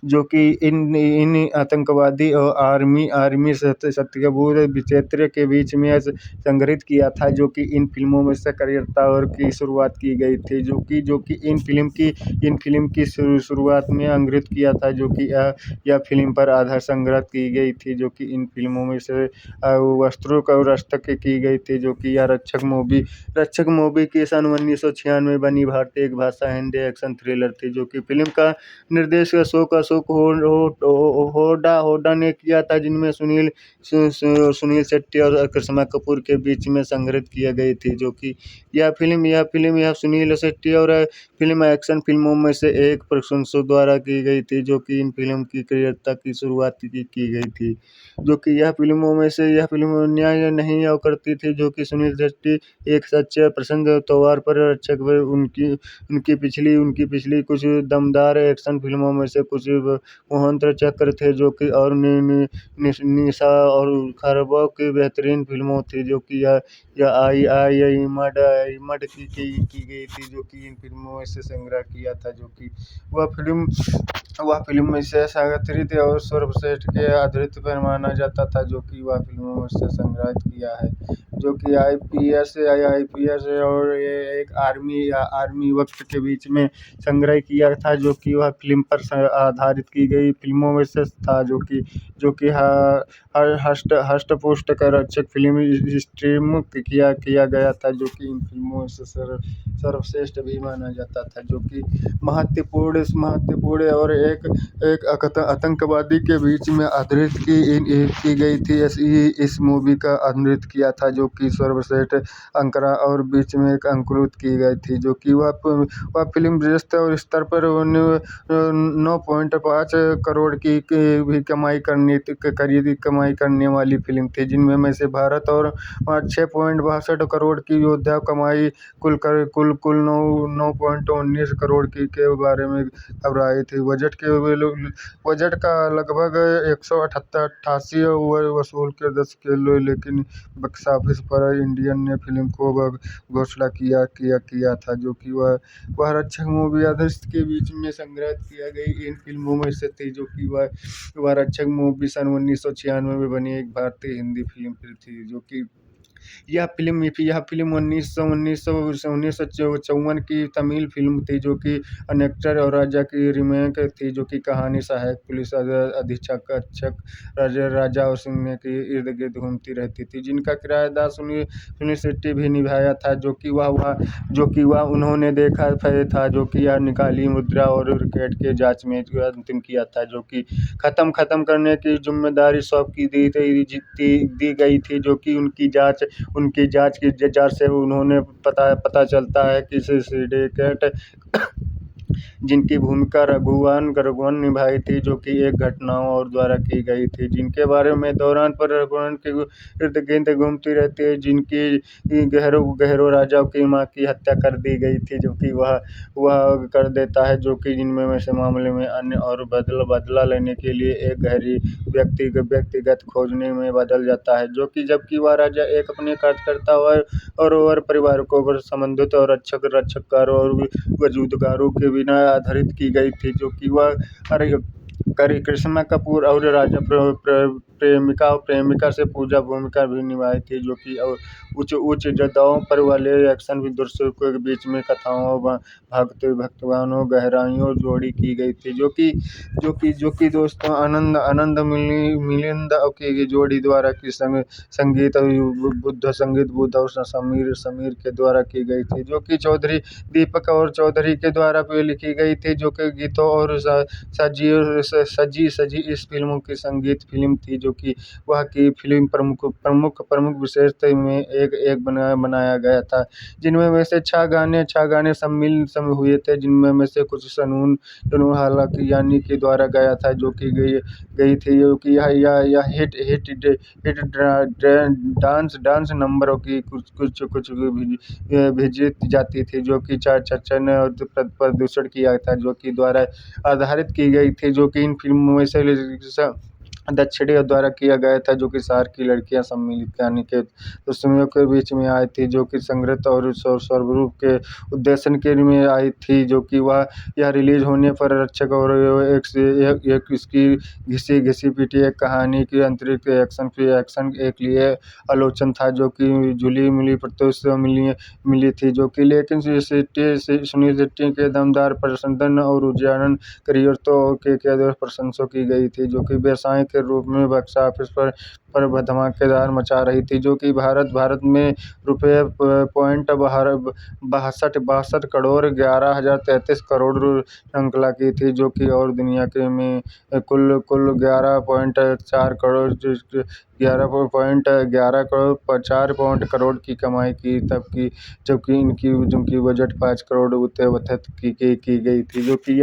जो कि इन आतंकवादी और आर्मी सत्यबूत विचित्र के बीच में संग्रहित किया था, जो कि इन फिल्मों में से करियरता और की शुरुआत की गई थी, जो कि इन फिल्म की शुरुआत में अंग्रेज किया था, जो कि यह फिल्म पर आधार संग्रह की गई थी, जो कि इन फिल्मों में से वस्त्रों का रस्तक की गई थी, जो कि यह रक्षक मूवी की सन 1996 बनी भारतीय एक भाषा हिंदी एक्शन थ्रिलर थी, जो कि फिल्म का निर्देश अशोक होडा ने किया था, जिनमें सुनील शेट्टी और करिश्मा कपूर के बीच में संग्रहित किया गई थी, जो कि यह फिल्म सुनील शेट्टी और फिल्म एक्शन फिल्मों में से एक प्रशंसकों द्वारा की गई थी, जो कि इन फिल्म की करियरता की शुरुआत की गई थी, जो कि यह फिल्म न्याय नहीं करती थी, जो कि सुनील शेट्टी एक सच्चे प्रसन्न तौर पर रक्षक उनकी पिछली कुछ दमदार एक्शन फिल्मों में से कुछ मोहंत्र चक्र थे, जो कि और निशा और खरबो की बेहतरीन फिल्मों थी, जो कि यह आई इमड की गई थी, जो कि इन फिल्मों में से संग्रह किया था, जो कि वह फिल्म में से सागत्रित और सर्वश्रेष्ठ के आधारित पर माना जाता था, जो कि वह फिल्मों में से संग्रहित किया है, जो कि IPS और ये एक आर्मी वक्त के बीच में संग्रह किया था, जो कि वह फिल्म पर आधारित की गई फिल्मों में से था, जो कि हष्ट पुष्ट कर रक्षक फिल्म स्ट्रीम किया गया था, जो कि इन फिल्मों से सर्वश्रेष्ठ भी माना जाता था, जो कि महत्वपूर्ण और एक आतंकवादी के बीच में आधारित की गई थी, इस मूवी का आधारित किया था, जो कि सर्वश्रेष्ठ अंकरा और बीच में एक अंकुरित की गई थी, जो कि वह फिल्म बृहस्पति और स्तर पर 9.5 करोड़ की भी कमाई करने वाली फिल्म थी, जिनमें में से भारत और 6.62 करोड़ की योद्धा कमाई कुल 9.19 करोड़ की के बारे में खबर आई थी। बजट का लगभग 188 वसूल के 10 किलो, लेकिन बॉक्स ऑफिस पर इंडियन ने फिल्म को घोषणा किया था, जो कि वह रक्षक मूवी आदर्श के बीच में संग्रहित किया गई इन फिल्मों में से थी, जो कि वह रक्षक मूवी सन 1996 में बनी एक भारतीय हिंदी फिल्म थी, जो कि यह फिल्म 1954 की तमिल फिल्म थी, जो कि अनेक्टर और राजा की रीमेक थी, जो कि कहानी सहायक पुलिस अधीक्षक राजा और सिंह के इर्द गिर्द घूमती रहती थी, जिनका किरदार सुनील शेट्टी भी निभाया था, जो कि वह उन्होंने देखा था, जो कि यह निकाली मुद्रा और रैकेट के जांच में अंतिम किया था, जो कि खत्म करने की जिम्मेदारी सौंप दी गई थी, जो कि उनकी जांच से उन्होंने पता चलता है कि सिंडिकेट जिनकी भूमिका रघुवन निभाई थी, जो कि एक घटनाओं और द्वारा की गई थी, जिनके बारे में दौरान पर रघुवन के इर्द गिर्द घूमती रहती है, जिनकी गहरो राजा की मां की हत्या कर दी गई थी, जो कि वह कर देता है, जो कि जिनमें में से मामले में अन्य और बदला लेने के लिए एक गहरी व्यक्तिगत खोजने में बदल जाता है, जो कि जबकि वह राजा एक अपने कार्यकर्ता और परिवार को संबंधित और रक्षककारों और वजूदगारों के बिना आधारित की गई थी, जो कि वह करिश्मा कपूर और राजा प्रेमिका से पूजा भूमिका भी निभाई थी, जो कि उच्च जदाओं पर वाले एक्शन दृश्यों के बीच में कथाओं भक्तिवानों गहराइयों जोड़ी की गई थी, जो कि दोस्तों आनंद मिलिंद की जोड़ी द्वारा की संगीत बुद्ध और समीर के द्वारा की गई थी, जो कि चौधरी दीपक और चौधरी के द्वारा लिखी गई थी, जो कि गीतों और सजी इस फिल्म की संगीत फिल्म थी, जो कि वह की फिल्म प्रमुख विशेषता में एक बनाया गया था, जिनमें में से 6 गाने सम्मिलित हुए थे, जिनमें में से कुछ सनून हालांकि यानी के द्वारा गाया था, जो कि गई थी, जो कि यह हिट डांस नंबरों की कुछ भेजी जाती थी, जो कि चर्चा ने प्रदूषण किया था, जो कि द्वारा आधारित की गई थी, जो कि इन फिल्मों में से दक्षिणी द्वारा किया गया था, जो कि शहर की लड़कियां सम्मिलित कहानी के दुश्मनों के बीच में आई थी, जो कि संगीत और स्वरूप के उद्देश्य के में आई थी, जो कि यह रिलीज होने पर रक्षक और एक इसकी घिसी पिटी एक कहानी की अंतरिक्ष एक्शन एक लिए आलोचना था, जो कि जुली मिली प्रतिष्ठा मिली थी, जो कि लेकिन सुनील शेट्टी के दमदार प्रदर्शन और उज्जैन करियरों के प्रशंसा की गई थी, जो कि व्यवसाय के रूप में बॉक्स ऑफिस पर धमाकेदार मचा रही थी, जो कि भारत में ₹62 करोड़ 11,033 करोड़ संकला की थी, जो कि और दुनिया के में कुल 11.4 करोड़ 4 करोड़ की कमाई की, जबकि जिनकी बजट 5 करोड़ की गई थी, जो कि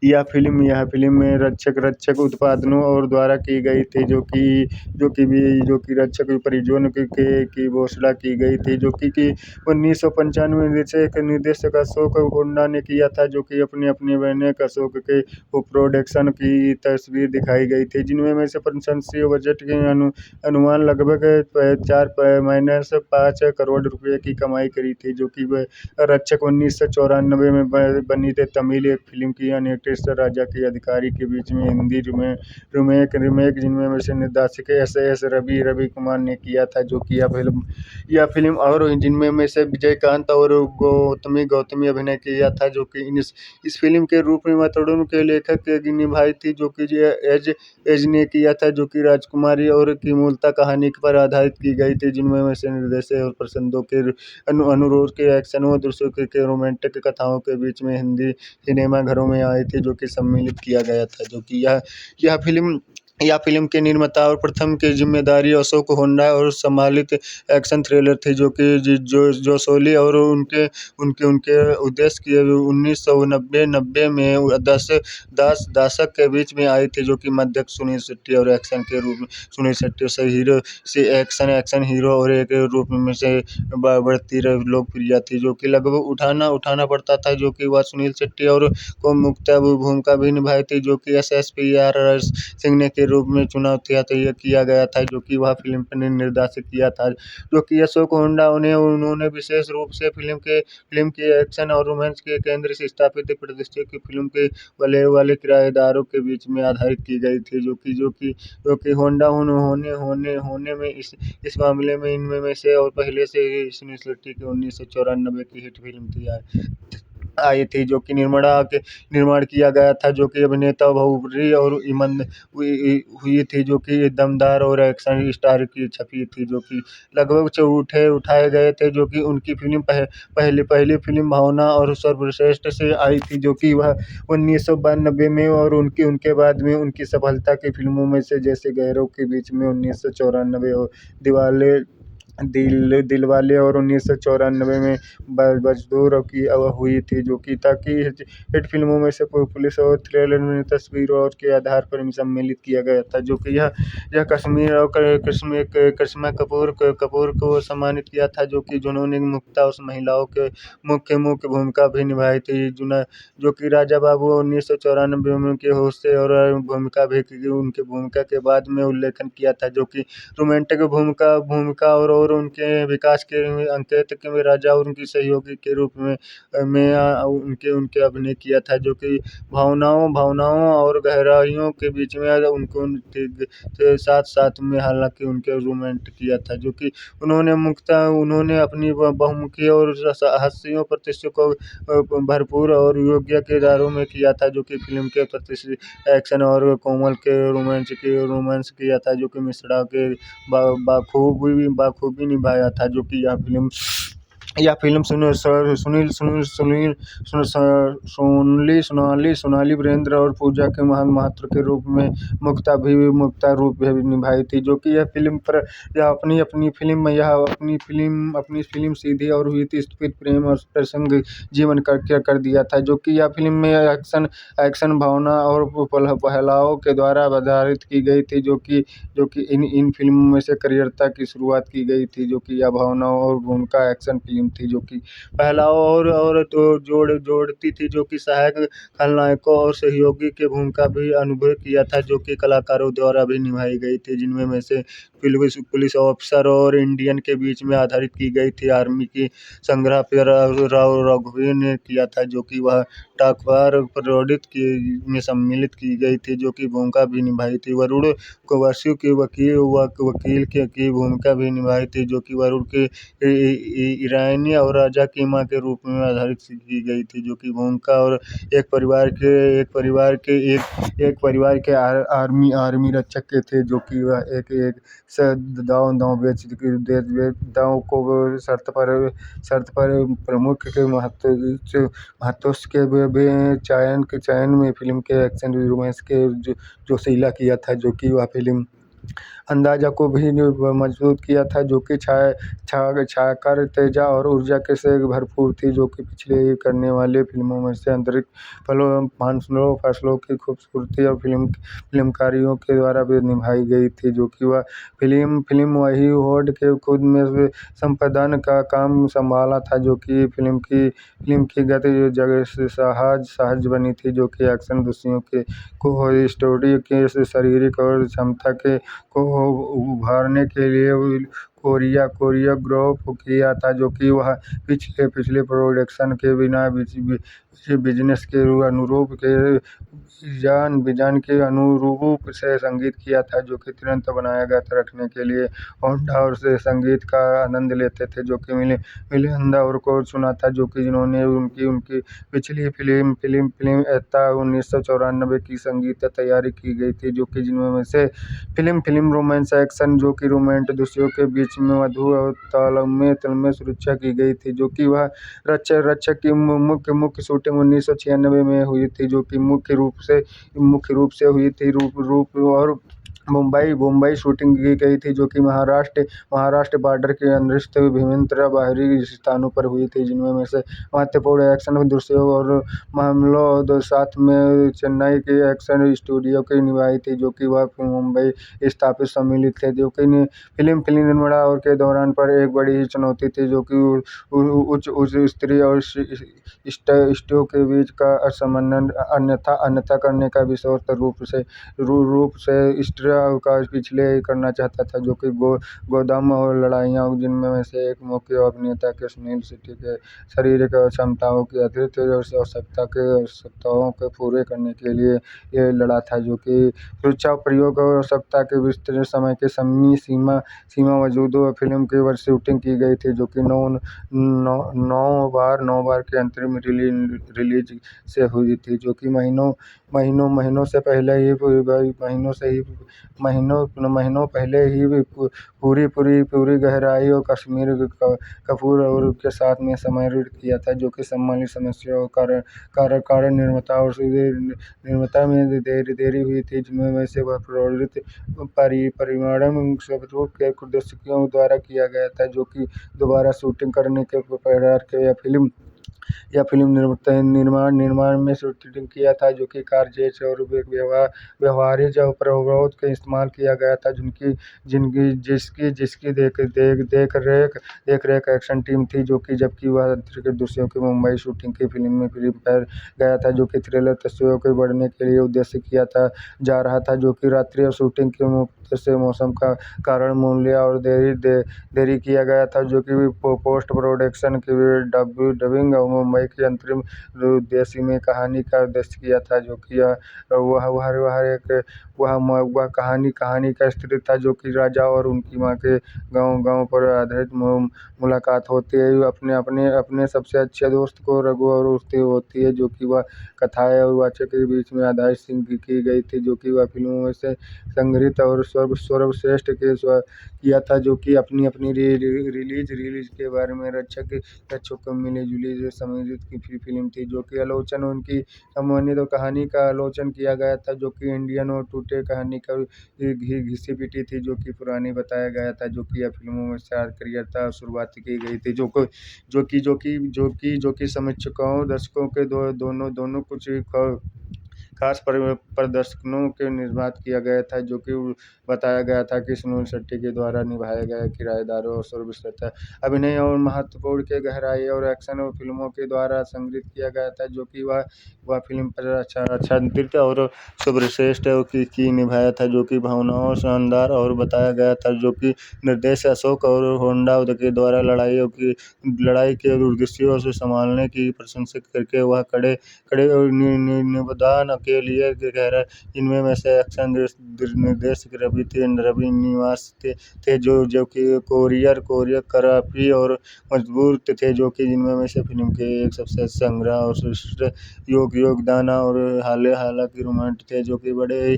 यह फिल्म में रक्षक उत्पादनों और द्वारा की गई थी, जो कि रक्षक परिजन की घोषणा की गई थी, जो कि 1995 निर्देशक अशोक होंडा ने किया था, जो कि अपने बहने अशोक के प्रोडक्शन की तस्वीर दिखाई गई थी, जिनमें में से प्रशंसनीय बजट के अनुमान लगभग 4-5 करोड़ रुपए की कमाई करी थी, जो कि रक्षक 1994 में बनी थी तमिल एक फिल्म की अनेक्टर राजा के अधिकारी के बीच में हिंदी रीमेक जिनमें में से निर्देशक एस रवि कुमार ने किया था, जो कि यह फिल्म और जिनमें में से विजयकांत और गौतमी अभिनय किया था, जो कि इस फिल्म के रूप में तरुण के लेखक निभाई थी, जो कि एज ने किया था, जो कि राजकुमारी और की मूलतः कहानी पर आधारित की गई थी, जिनमें में से निर्देशक और प्रसंदों के अनुरोध के एक्शन व दृश्यों के रोमांटिक कथाओं के बीच में हिंदी सिनेमा घरों में आई थी, जो कि सम्मिलित किया गया था, जो कि यह फिल्म यह फ़िल्म के निर्माता और प्रथम की ज़िम्मेदारी अशोक होंडा और संभालित एक्शन थ्रिलर थी, जो कि जोसोली और उनके उनके उनके उद्देश्य की 1990 में दशक के बीच में आई थी, जो कि मध्यक सुनील शेट्टी और एक्शन के रूप में सुनील शेट्टी से एक्शन हीरो और एक रूप में से बढ़ती लोकप्रिय थी, जो कि लगभग उठाना पड़ता था, जो कि वह सुनील शेट्टी और को मुख्य भूमिका भी निभाई थी, जो कि SSPR सिंह ने के रूप में चुनाव किया गया था, जो कि वह फ़िल्म ने निर्देशित किया था, जो कि अशोक होंडा उन्होंने विशेष रूप से फ़िल्म के एक्शन और रोमांस के केंद्र से स्थापित परिदृश्य की फ़िल्म के वाले किरदारों के बीच में आधारित की गई थी, जो कि होंडा होने में इस मामले में इनमें में से और पहले से ही सुनील शेट्टी की 1994 की हिट फ़िल्म आई थी, जो कि निर्माण किया गया था, जो कि अभिनेता बाहुबली और इमन हुई थी, जो कि दमदार और एक्शन स्टार की छवि थी, जो कि लगभग उठाए गए थे, जो कि उनकी फ़िल्म पहली फ़िल्म भावना और सर्वश्रेष्ठ से आई थी, जो कि वह 1992 में और उनके बाद में उनकी सफलता की फ़िल्मों में से जैसे गैरों के बीच में 1994 और दिलवाले और 1994 में बजदोर की हुई थी, जो कि ताकि हिट फिल्मों में से पुलिस और थ्रिलर में तस्वीरों और के आधार पर सम्मिलित किया गया था, जो कि यह कश्मीर और करिश्मा कपूर को सम्मानित किया था, जो कि जिन्होंने मुख्यतः उस महिलाओं के मुख्य भूमिका भी निभाई थी, जो कि राजा बाबू 1994 में उनके होस्टे और उनके भूमिका के बाद में उल्लेखन किया था, जो कि रोमांटिक भूमिका और उनके विकास के अंकेत के राजा और उनकी सहयोगी के रूप में उनके अभिनय किया था, जो कि भावनाओं और गहराइयों के बीच में उनको साथ में हालांकि उनके रोमांट किया था, जो कि उन्होंने अपनी बहुमुखी और हास्यों प्रतिष्ठा को भरपूर और योग्य किरदारों में किया था, जो कि फिल्म के एक्शन और कोमल के रोमांस किया था, जो कि मिश्रा के बाखूबी निभाया था, जो कि यह फिल्म सोनाली वीरेंद्र और पूजा के महान महत्व के रूप में मुख्य रूप भी निभाई थी, जो कि यह अपनी फिल्म सीधी और हुई थी स्थित प्रेम और प्रसंग जीवन कर दिया था, जो कि यह फिल्म में एक्शन भावना और पहलाओं के द्वारा आधारित की गई थी, जो कि इन फिल्मों में से करियरता की शुरुआत की गई थी, जो कि यह भावनाओं और भूमिका एक्शन फिल्म थी, जो कि पहलाओं और तो जोड़ती थी, जो कि सहायक खलनायकों और सहयोगी की भूमिका भी अनुभव किया था, जो कि कलाकारों द्वारा भी निभाई गई थी, जिनमें में से पुलिस ऑफिसर और इंडियन के बीच में आधारित की गई थी आर्मी की संग्रह पर रघुवीर ने किया था, जो कि वह टाकवार प्रोडित में सम्मिलित की गई थी, जो कि भूमिका भी निभाई थी। वरुण कुवसु के वकील की भूमिका भी निभाई थी, जो कि वरुण के ईरानी और राजा की मां के रूप में आधारित की गई थी, जो कि भूमिका और एक परिवार के आर्मी रक्षक के थे, जो कि वह एक दाव बेच दाव को शर्त पर प्रमुख के महत्व के चयन में फिल्म के एक्शन रोमांस के जोशीला किया था, जो कि वह फिल्म अंदाजा को भी मजबूत किया था, जो कि छाकर तेजा और ऊर्जा के से भरपूर थी, जो कि पिछले करने वाले फिल्मों में से आंतरिक फैसलों की खूबसूरती और फिल्मकारियों के द्वारा भी निभाई गई थी, जो कि वह फिल्म वही होड के खुद में संपादन का काम संभाला था, जो कि फिल्म की गति जगह से सहज बनी थी, जो कि एक्शन दृश्यों को स्टोरी के शारीरिक और क्षमता को उभारने के लिए कोरियोग्राफ किया था, जो कि वह पिछले प्रोडक्शन के बिना बिजनेस के अनुरूप के अनुरूप से संगीत किया था, जो कि तुरंत बनाया गया था रखने के लिए होंडा और से संगीत का आनंद लेते थे, जो कि मिलिंदा और को चुना था, जो कि जिन्होंने उनकी पिछली फिल्म एता 1994 की संगीत तैयारी की गई थी, जो कि जिनमें में से फिल्म रोमांस एक्शन, जो कि रोमांटिक दृश्यों के बीच में मधुर और तालमेल सुरक्षा की गई थी, जो कि वह रक्षक की मुख्य शूटिंग 1996 में हुई थी, जो कि मुख्य रूप से हुई थी। रूप और मुंबई मुंबई शूटिंग की गई थी, जो कि महाराष्ट्र बॉर्डर के अंतर्गत विभिन्न बाहरी स्थानों पर हुई थी, जिनमें में से महत्वपूर्ण एक्शन दृश्यों और मामलों दो साथ में चेन्नई के एक्शन स्टूडियो की निभाई थी, जो कि वह मुंबई स्थापित सम्मिलित थे, जो कि फिल्म निर्माण और के दौरान पर एक बड़ी ही चुनौती थी, जो कि उच्च उच्च स्तरीय और स्टूडियो के बीच का असमन्वय अन्यथा करने का विशेष रूप से स्ट्रिया का पिछले करना चाहता था, जो कि गोदाम और लड़ाइयाँ, जिनमें में से एक मुख्य अभिनेता के सुनील शेट्टी के शारीरिक क्षमताओं की अतिरिक्त आवश्यकताओं को पूरे करने के लिए ये लड़ा था, जो कि सुरक्षा प्रयोग और आवश्यकता के विस्तृत समय के सीमा मौजूद फिल्म की वर्ष शूटिंग की गई थी, जो कि नौ बार के अंतरिम रिलीज से हुई थी, जो कि महीनों पहले ही पूरी गहराई और कश्मीर कपूर और के साथ में समारोह किया था, जो कि सम्मानित समस्याओं कारण निर्माता में देरी हुई थी, जिनमें में से वह प्रवर्तित परिमाण स्वरूप के दर्शकों द्वारा किया गया था, जो कि दोबारा शूटिंग करने के प्रयास के या फिल्म निर्माण में शूटिंग किया था, जो कि कारजेज और व्यवहारिक प्रभावों का इस्तेमाल किया गया था, जिसकी देख रेख एक्शन टीम थी, जो कि जबकि वह अंतरिक्ष दृश्यों की मुंबई शूटिंग की फिल्म में प्रिपेयर गया था, जो कि थ्रिलर तस्वीरों को बढ़ने के लिए उद्देश्य किया जा रहा था, जो कि रात्रि और शूटिंग के से मौसम का कारण मूल्य और देरी किया गया था, जो कि पोस्ट प्रोडक्शन की डबिंग और मुंबई के अंतरिम उद्देश्य में कहानी का उद्देश्य किया था, जो कि वह कहानी का स्थिति था, जो कि राजा और उनकी माँ के गांव पर आधारित मुलाकात होती है अपने सबसे अच्छे दोस्त को रघु और उसकी होती है, जो कि वह कथाएं और वाचक के बीच में आधारित की गई थी, जो कि वह फिल्मों में से संग्रहित और सर्वश्रेष्ठ किया था, जो कि अपनी रिलीज के बारे में रक्षक को मिली जुली संयोजित की फिल्म थी, जो कि आलोचना उनकी संबंधित और कहानी का आलोचन किया गया था, जो कि इंडियन और टूटे कहानी का घिसी पिटी थी, जो कि पुरानी बताया गया था, जो कि यह फिल्मों में से करियर था शुरुआत की गई थी, जो कि समीक्षकों दर्शकों के दोनों कुछ खास प्रदर्शनों के निर्माण किया गया था, जो कि बताया गया था कि सुनील शेट्टी के द्वारा निभाया गया किरदारों और सर्वश्रेष्ठ अभिनय और महत्वपूर्ण के गहराई और एक्शन फिल्मों के द्वारा संग्रहित किया गया था, जो कि वह फिल्म पर अच्छा और सर्वश्रेष्ठ की निभाया था, जो कि भावनाओं शानदार और बताया गया था, जो कि निर्देशक अशोक और होंडा के द्वारा लड़ाई के दृश्यों से संभालने की प्रशंसा करके वह कड़े और निवेदन के लिए गहरा इनमें में से एक्शन निर्देशक रवि निवास थे जो कि कोरियोग्राफी और मजबूत थे, जो कि जिनमें में से फिल्म के एक सबसे संग्रह और श्रेष्ठ योगदान और हालांकि रोमांटिक थे, जो कि बड़े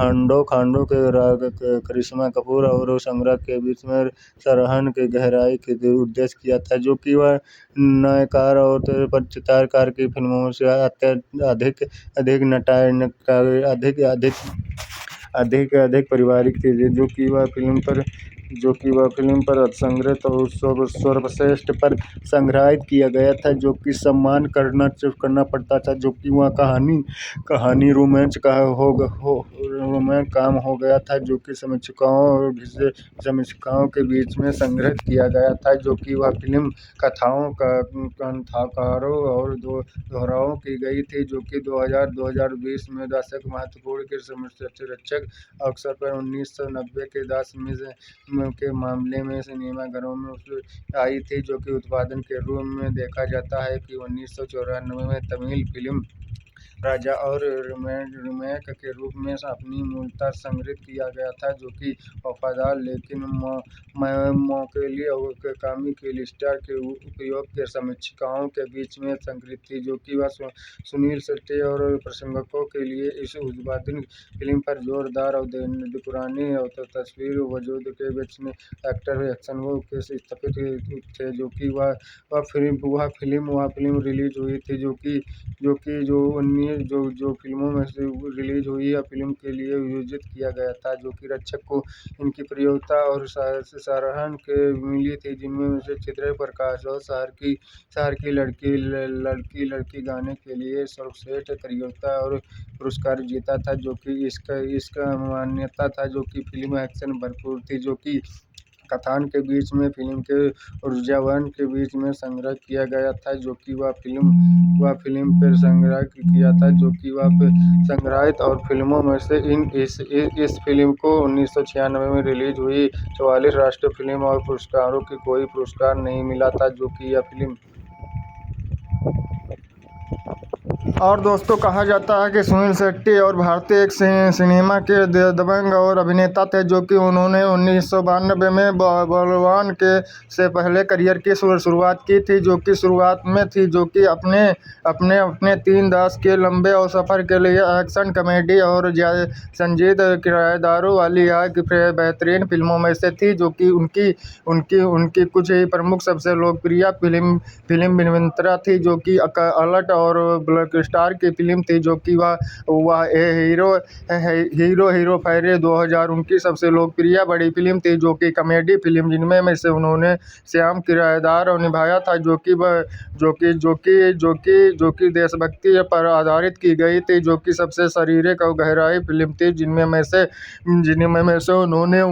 खंडों के राग करिश्मा कपूर और संग्रह के बीच में सराहना के गहराई के उद्देश्य किया था, जो कि वह नायकार और पत्रकार की फिल्मों से अधिक पारिवारिक थी, जो कि वह फिल्म पर संग्रहित और सर्वश्रेष्ठ पर संग्रहित किया गया था, जो कि सम्मान करना पड़ता था, जो कि वह कहानी रोमांच काम हो गया था, जो कि समीक्षकों के बीच में संग्रहित किया गया था, जो कि वह फिल्म कथाकारों और दोहराव की गई थी, जो कि 2020 में दशक महत्वपूर्ण के सर्वश्रेष्ठ रक्षक अवसर पर 1990 के दशक के मामले में सिनेमाघरों में आई थी, जो कि उत्पादन के रूप में देखा जाता है कि 1994 में तमिल फिल्म राजा और रीमेक के रूप में अपनी मूलतः संग्रहित किया गया था, जो कि वफादार लेकिन मौलिक और कॉमिक स्टार के उपयोग के समीक्षकों के बीच में संग्रहित थी, जो कि वह सुनील शेट्टी और प्रशंसकों के लिए इस उत्पादन फिल्म पर जोरदार और पुरानी तस्वीर वजूद के बीच में एक्टर एक्शन के स्थापित थे, जो कि वह फिल्म रिलीज हुई थी, जो 19 जो फिल्मों में से रिलीज हुई या फिल्म के लिए आयोजित किया गया था, जो कि रक्षक को इनकी प्रियता और सराहना के मिली थी, जिनमें से चित्रे प्रकाश और शहर की लड़की गाने के लिए सर्वश्रेष्ठ प्रियता और पुरस्कार जीता था, जो कि इसका मान्यता था, जो कि फिल्म एक्शन भरपूर थी, जो कि कथान के बीच में फिल्म के ऊर्जावान के बीच में संग्रह किया गया था, जो कि वह फिल्म पर संग्रह किया था, जो कि वह संग्रहित और फिल्मों में से इस फिल्म को 1996 में रिलीज हुई 44 राष्ट्रीय फिल्म और पुरस्कारों की कोई पुरस्कार नहीं मिला था, जो कि यह फिल्म। और दोस्तों, कहा जाता है कि सुनील शेट्टी और भारतीय एक सिनेमा के दबंग और अभिनेता थे, जो कि उन्होंने 1992 में बलवान के से पहले करियर की शुरुआत की थी, जो कि शुरुआत में थी, जो कि अपने 3 दशक के लंबे और सफ़र के लिए एक्शन कॉमेडी और संजीदा किरदारों वाली एक बेहतरीन फिल्मों में से थी, जो कि उनकी कुछ ही प्रमुख सबसे लोकप्रिय फिल्म विनम्रता थी, जो कि अलर्ट और ब्लॉकबस्टर की फिल्म थी, जो कि वह हीरो फेरी 2000 उनकी सबसे लोकप्रिय बड़ी फिल्म थी, जो कि कॉमेडी फिल्म, जिनमें में से उन्होंने श्याम किरदार निभाया था, जो कि देशभक्ति पर आधारित की गई थी, जो कि सबसे शारीरिक और गहराई फिल्म थी, जिनमें में से उन्होंने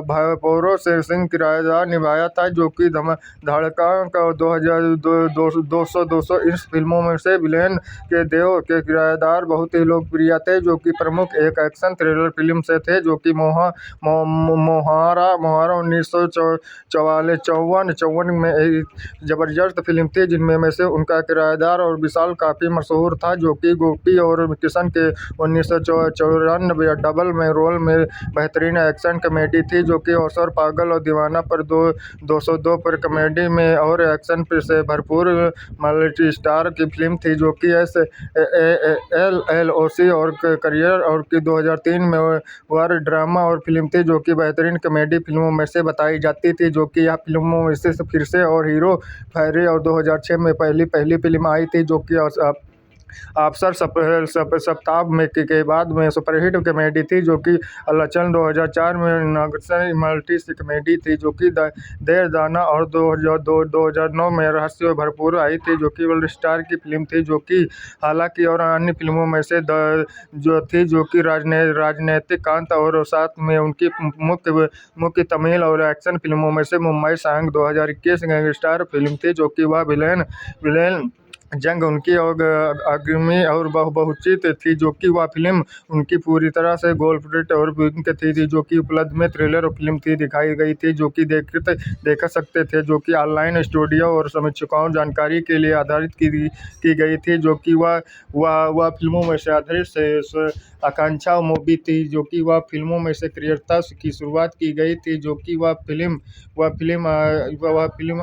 भैरव सिंह किरदार निभाया था, जो कि धड़का का 200 इस फिल्मों में से विलेन के देव के किरदार बहुत ही लोकप्रिय थे, जो कि प्रमुख एक एक्शन थ्रिलर फिल्म से थे, जो कि मोहारा 1954 में एक जबरदस्त फिल्म थी, जिनमें में से उनका किरदार और विशाल काफ़ी मशहूर था, जो कि गोपी और किशन के 1994 डबल में रोल में बेहतरीन एक्शन कॉमेडी थी, जो कि अवसर पागल और दीवाना पर 202 पर कॉमेडी में और एक्शन से भरपूर मल्टी स्टार की फिल्म थी, जो कि LLOC और करियर और की 2003 में वार ड्रामा और फिल्म थी, जो कि बेहतरीन कॉमेडी फिल्मों में से बताई जाती थी, जो कि यह फिल्मों में से फिर से और हीरो फेरी और 2006 में पहली फिल्म आई थी, जो कि अफसर सप्ताह में के बाद में सुपरहिट कॉमेडी थी, जो कि अलचल 2004 में नगरसन मल्टी कॉमेडी थी, जो कि देर दाना और 2009 में रहस्य भरपूर आई थी, जो कि वर्ल्ड स्टार की फिल्म थी, जो कि हालांकि और अन्य फिल्मों में से जो कि राजनीतिक कांत और साथ में उनकी मुख्य तमिल और एक्शन फिल्मों में से मुंबई सांग 2021 गैंगस्टर फिल्म थी, जो कि वह विलेन जंग उनकी अग्रमी और बहुचित थी, जो कि वह फिल्म उनकी पूरी तरह से गोल्ड और थी, जो कि उपलब्ध में थ्रिलर फिल्म थी दिखाई गई थी, जो कि देख सकते थे, जो कि ऑनलाइन स्टूडियो और समीक्षकों जानकारी के लिए आधारित की गई थी, जो कि वह फिल्मों में से आधारित से आकांक्षा मूवी थी, जो कि वह फिल्मों में से क्रिएटर्ता की शुरुआत की गई थी, जो कि वह फिल्म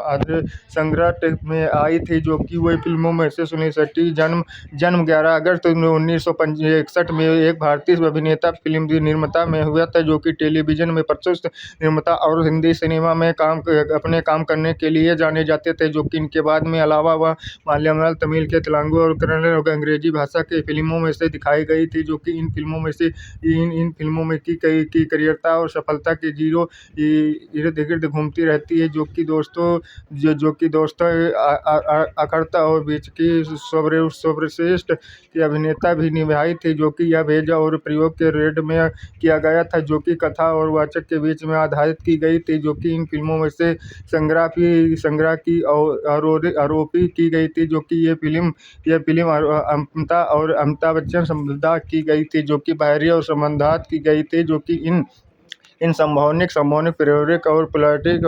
संग्रह में आई थी, जो कि वही फिल्मों में से सुनील शेट्टी जन्म 11 अगस्त 1961 में एक भारतीय अभिनेता फिल्म निर्माता में हुआ था, जो कि टेलीविजन में प्रशस्त निर्माता और हिंदी सिनेमा में अपने काम करने के लिए जाने जाते थे, जो कि इनके बाद में अलावा वह मलयालम, तमिल के तेलुगु और कन्नड़ और अंग्रेजी भाषा के फिल्मों में से दिखाई गई थी, जो कि इन फिल्मों में की करियरता और सफलता के जीरो इर्द गिर्द घूमती रहती है, जो कि दोस्तों अखरता और बीच की सर्वश्रेष्ठ की अभिनेता भी निभाई थी, जो कि यह भेजा और प्रयोग के रेड में किया गया था, जो कि कथा और वाचक के बीच में आधारित की गई थी, जो कि इन फिल्मों में से संग्रह की आरोपी की गई थी, जो कि ये फिल्म अमिताभ बच्चन संबंधा की गई थी, जो कि बाहरी और संबंधात की गई थी, जो कि इन संभावनिक प्रेरक और प्लास्टिक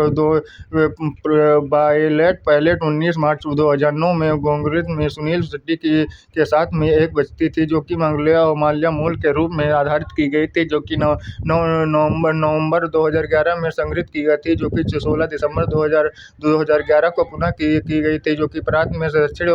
पायलट 19 मार्च 2009 में कांग्रेस में सुनील शेट्टी के साथ में एक बचती थी, जो कि माल्या मूल के रूप में आधारित की गई थी, जो कि नवंबर 2011 में संग्रहित की गई थी, जो कि 16 दिसंबर 2011 को पुनः की गई थी, जो कि प्रांत में दक्षिण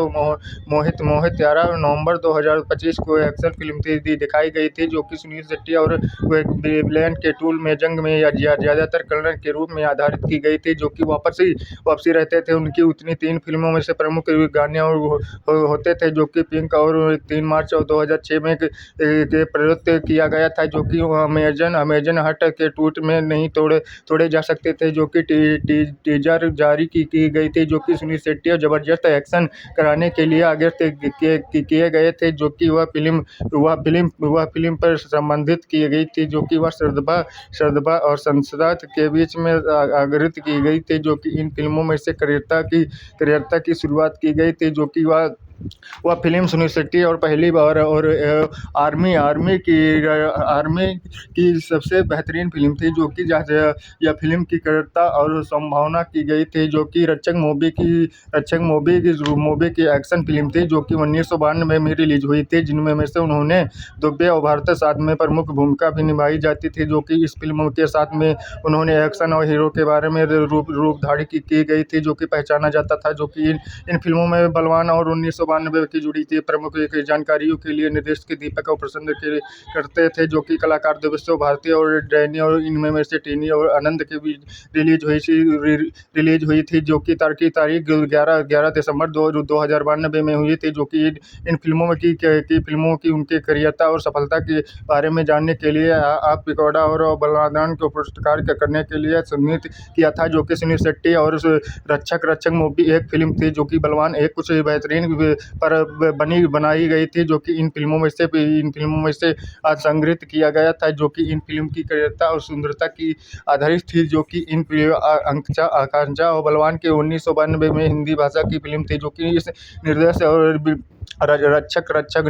मोहित यारा नवंबर 2025 को एक्शन फिल्म थी दिखाई गई थी, जो कि सुनील शेट्टी और विलेन के टूल में जंग में या ज़्यादातर कर्नल के रूप में आधारित की गई थी, जो कि वापसी रहते थे। उनकी उतनी 3 फिल्मों में से प्रमुख गाने होते थे, जो कि पिंक और 3 मार्च 2006 में प्रयुक्त किया गया था, जो कि अमेजन हट के टूट में नहीं तोड़े जा सकते थे, जो कि टीजर जारी की गई थी, जो कि सुनील शेट्टी और जबरदस्त एक्शन कराने के लिए आगे किए गए थे, जो कि वह फिल्म पर संबंधित की गई थी, जो कि वह श्रद्धा और संसद के बीच में आगृत की गई थी, जो कि इन फिल्मों में से करियरता की शुरुआत की गई थी, जो कि वह फिल्म सुनील शेट्टी और पहली बार और आर्मी की सबसे बेहतरीन फिल्म थी, जो कि यह फिल्म की करियरता और संभावना की गई थी, जो कि रक्षक मूवी की एक्शन फिल्म थी, जो कि 1992 में रिलीज हुई थी, जिनमें में से उन्होंने दुबे और भारत साथ में प्रमुख भूमिका भी निभाई जाती थी, जो कि इस फिल्म के साथ में उन्होंने एक्शन और हीरो के बारे में रूपधारी की गई थी, जो कि पहचाना जाता था, जो कि इन फिल्मों में बलवान और 1992 की जुड़ी थी। प्रमुख जानकारियों के लिए निर्देशक दीपक और प्रसन्न करते थे, जो कि कलाकार देवेश भारती और डैनी और इनमें में से टीनी और आनंद के बीच रिलीज हुई थी, जो कि तारीख 11 दिसंबर 2092 में हुई थी, जो कि इन फिल्मों की उनके करियरता और सफलता के बारे में जानने के लिए आप पिकोड़ा और बलवान को पुरस्कार करने के लिए सम्मिलित किया था, जो कि सुनील शेट्टी और रक्षक मूवी एक फिल्म थी, जो कि बलवान एक कुछ बेहतरीन पर बनाई गई थी, जो कि इन फिल्मों में से आज संग्रहित किया गया था, जो कि इन फिल्म की करियरता और सुंदरता की आधारित थी, जो कि इन आकांक्षा और बलवान के 1992 में हिंदी भाषा की फिल्म थी, जो कि इस निर्देश और रक्षक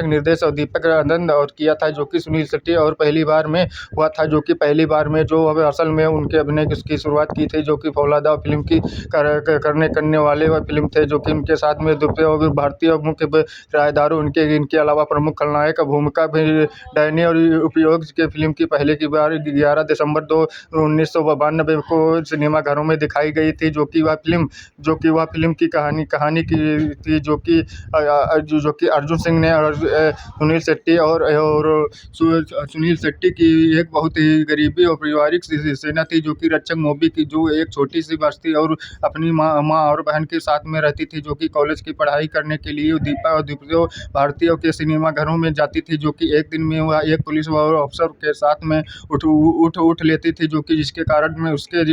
निर्देश और दीपक आनंद और किया था, जो कि सुनील शेट्टी और पहली बार में हुआ था, जो कि पहली बार में जो अब असल में उनके अभिनय की शुरुआत की थी, जो कि फौलादा फिल्म की करने वाले वह फिल्म थे, जो कि उनके साथ में दुबे और भारतीय और मुख्य किरदारों इनके अलावा प्रमुख खलनायक भूमिका भी डैनी और उपयोग के फिल्म की पहले की बार 11 दिसंबर 1992 को सिनेमाघरों में दिखाई गई थी, जो कि वह फिल्म की कहानी की थी, जो कि अर्जुन सिंह ने और सुनील शेट्टी की एक बहुत ही गरीबी और पारिवारिक सेना थी, जो कि रक्षक मूवी की जो एक छोटी सी बस्ती और अपनी माँ और बहन के साथ में रहती थी, जो कि कॉलेज की पढ़ाई करने के लिए दीपा और दीपो भारतीयों के सिनेमा घरों में जाती थी, जो कि एक दिन में वह एक पुलिस अफसर के साथ में उठ लेती थी, जो कि जिसके कारण में उसके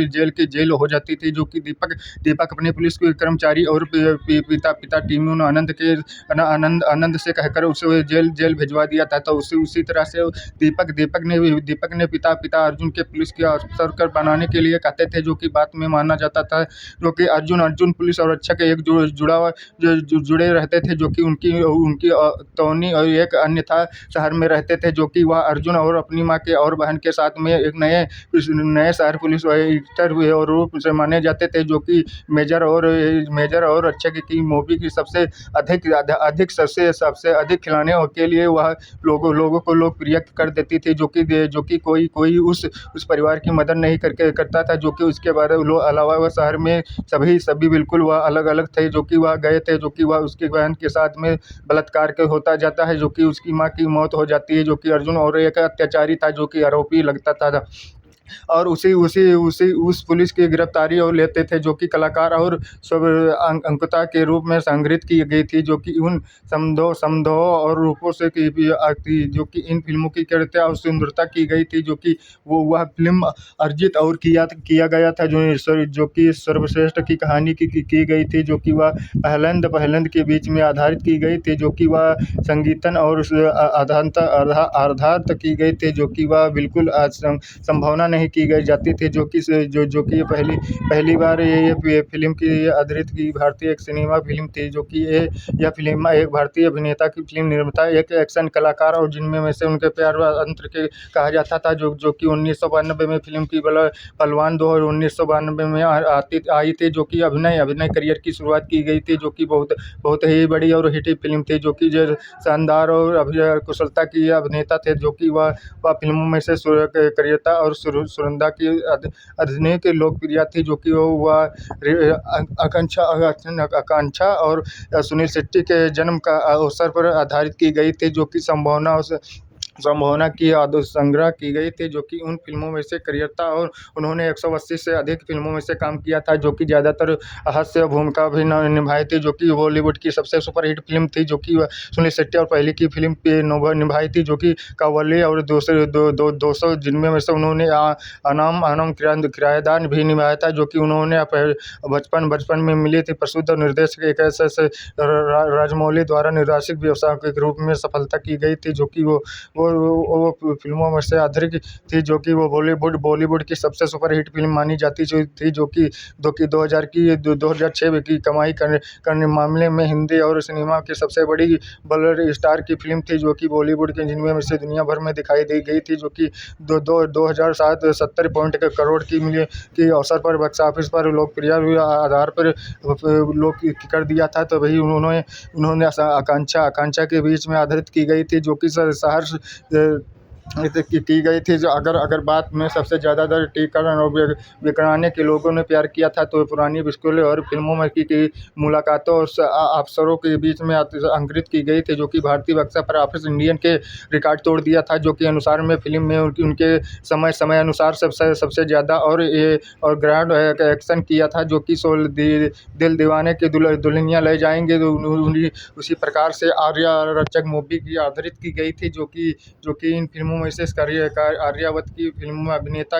जेल हो जाती थी, जो कि दीपक अपने पुलिस के कर्मचारी और पिता टीमू आनंद से कहकर उसे जेल भिजवा दिया था। तो उसी तरह से दीपक ने पिता अर्जुन के पुलिस के अफसर कर बनाने के लिए कहते थे, जो कि बात में माना जाता था, जो कि अर्जुन पुलिस और रक्षक एक जुड़े रहते थे, जो कि उनकी तौनी और एक अन्यथा शहर में रहते थे, जो कि वह अर्जुन और अपनी माँ के और बहन के साथ में एक नए शहर पुलिस और रूप से माने जाते थे, जो कि मेजर और रक्षक की मूवी की सबसे अधिक खिलाने के लिए वह लोगों को लोकप्रिय कर देती थी, जो कि कोई उस परिवार की मदद नहीं करता था, जो कि उसके अलावा वह शहर में सभी बिल्कुल वह अलग थे, जो कि वह गए थे, जो कि वह उसकी बहन के साथ में बलात्कार होता जाता है, जो कि उसकी माँ की मौत हो जाती है, जो कि अर्जुन और एक अत्याचारी था, जो कि आरोपी लगता था, और उस पुलिस की गिरफ्तारी और लेते थे, जो कि कलाकार और सब अंकता के रूप में संग्रहित की गई थी, जो कि उन समझो और रूपों से की जो कि इन फिल्मों की करियरता और सुंदरता की गई थी, जो कि वह फिल्म अर्जित और किया गया था, जो कि सर्वश्रेष्ठ की कहानी की गई थी, जो कि वह पहलंद के बीच में आधारित की गई थी, जो कि वह संगीतन और आधारित की गई थी, जो कि वह बिल्कुल संभावना नहीं की गई जाती थी, जो कि पहली बार ये फिल्म की आधारित की भारतीय एक सिनेमा फिल्म थी, जो कि यह फिल्म एक भारतीय अभिनेता की फिल्म निर्माता एक एक्शन कलाकार और जिनमें से उनके प्यार अंतर के कहा जाता था, जो कि 1992 में फिल्म की बलवान 2 और 1992 में आई थी, जो कि अभिनय करियर की शुरुआत की गई थी, जो कि बहुत ही बड़ी और हिट फिल्म थी, जो कि शानदार और अभिनय कुशलता की अभिनेता थे, जो कि वह फिल्मों में से करियरता और सुनंदा की अधिक लोकप्रिय थी, जो कि वह आकांक्षा और सुनील शेट्टी के जन्म का अवसर पर आधारित की गई थी, जो कि संभावना संभावना की संग्रह की गई थी, जो कि उन फिल्मों में से करियर था। और उन्होंने 180 से अधिक फिल्मों में से काम किया था, जो कि ज़्यादातर हास्य भूमिका भी निभाई थी, जो कि बॉलीवुड की सबसे सुपरहिट फिल्म थी, जो कि वह सुनील शेट्टी और पहले की फिल्म पे निभाई थी, जो कि कव्वाली, और दूसरे 200 जिनमें में से उन्होंने अनाम अनाम किराएदार भी निभाया था, जो कि उन्होंने बचपन बचपन में मिली थी। प्रसिद्ध निर्देशक एक ऐसे राजमौली द्वारा निर्देशित व्यवसाय के रूप में सफलता की गई थी, जो कि वो फिल्मों में से अधिक थी, जो कि वो बॉलीवुड की सबसे सुपरहिट फिल्म मानी जाती थी, जो कि 2006 की कमाई करने मामले में हिंदी और सिनेमा की सबसे बड़ी बॉलीवुड स्टार की फिल्म थी, जो कि बॉलीवुड के जिनमें में से दुनिया भर में दिखाई दी गई थी, जो कि 2007 करोड़ की मिली के अवसर पर बॉक्स ऑफिस पर लोकप्रिय आधार पर लोग कर दिया था। तो वही उन्होंने आकांक्षा के बीच में आधारित की गई थी, जो कि सहर्ष की गई थी। जो अगर बात में सबसे ज़्यादातर टीकाकरण और विकराने के लोगों ने प्यार किया था, तो पुरानी स्कूल और फिल्मों में की मुलाकातों और अफसरों के बीच में अंकित की गई थी, जो कि भारतीय बॉक्स पर ऑफिस इंडियन के रिकॉर्ड तोड़ दिया था, जो कि अनुसार में फिल्म में उनके समय अनुसार सबसे ज़्यादा और ग्रैंड एक्शन किया था, जो कि दिल दीवाने के दुल्हनिया ले जाएंगे। तो उसी प्रकार से रचक मूवी की आधारित की गई थी, जो कि इन फिल्मों में से आर्यावत की फिल्म में अभिनेता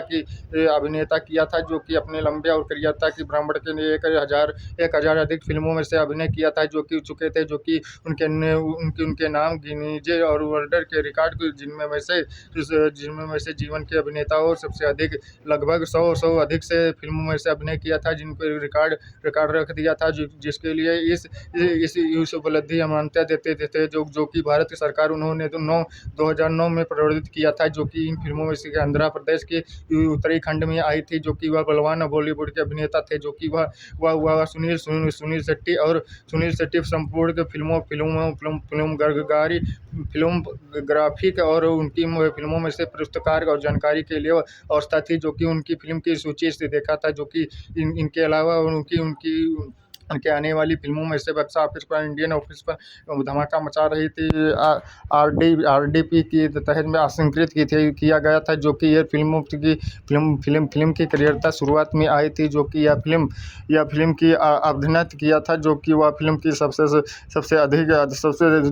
किया था, जो कि अपने लंबे और करियरता की ब्राह्मण के लिए 1000 अधिक फिल्मों में से अभिनय किया था, जो कि चुके थे, जो कि उनके नाम गिनीज और वर्ल्ड के रिकॉर्ड जिनमें में से जीवन के अभिनेताओं सबसे अधिक लगभग 100 अधिक से फिल्मों में से अभिनय किया था, जिनको रिकॉर्ड रख दिया था, जिसके लिए इस उपलब्धि मान्यता देते थे, जो कि भारत की सरकार उन्होंने 2009 में प्रवर्तित किया था, जो कि इन फिल्मों में से आंध्र प्रदेश के उत्तराखंड में आई थी, जो कि वह बलवान बॉलीवुड के अभिनेता थे, जो कि वह सुनील शेट्टी संपूर्ण फिल्मोग्राफी और उनकी फिल्मों में से पुरस्कार और जानकारी के लिए अवस्था थी, जो कि उनकी फिल्म की सूची से देखा था, जो कि इनके अलावा उनके आने वाली फिल्मों में से बॉक्स ऑफिस पर इंडियन ऑफिस पर धमाका मचा रही थी। आरडीपी की तहत में आशंकित किया गया था, जो कि यह फिल्म की करियरता शुरुआत में आई थी, जो कि यह फिल्म की अभिनय किया था, जो कि वह फिल्म की सबसे अधिक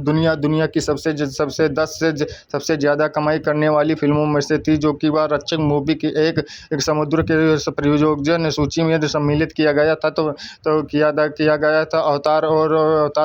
दुनिया की सबसे ज़्यादा कमाई करने वाली फिल्मों में से थी, जो कि वह रक्षक मूवी की एक समुद्र के प्रयोजन सूची में सम्मिलित किया गया था। तो किया गया था। अवतार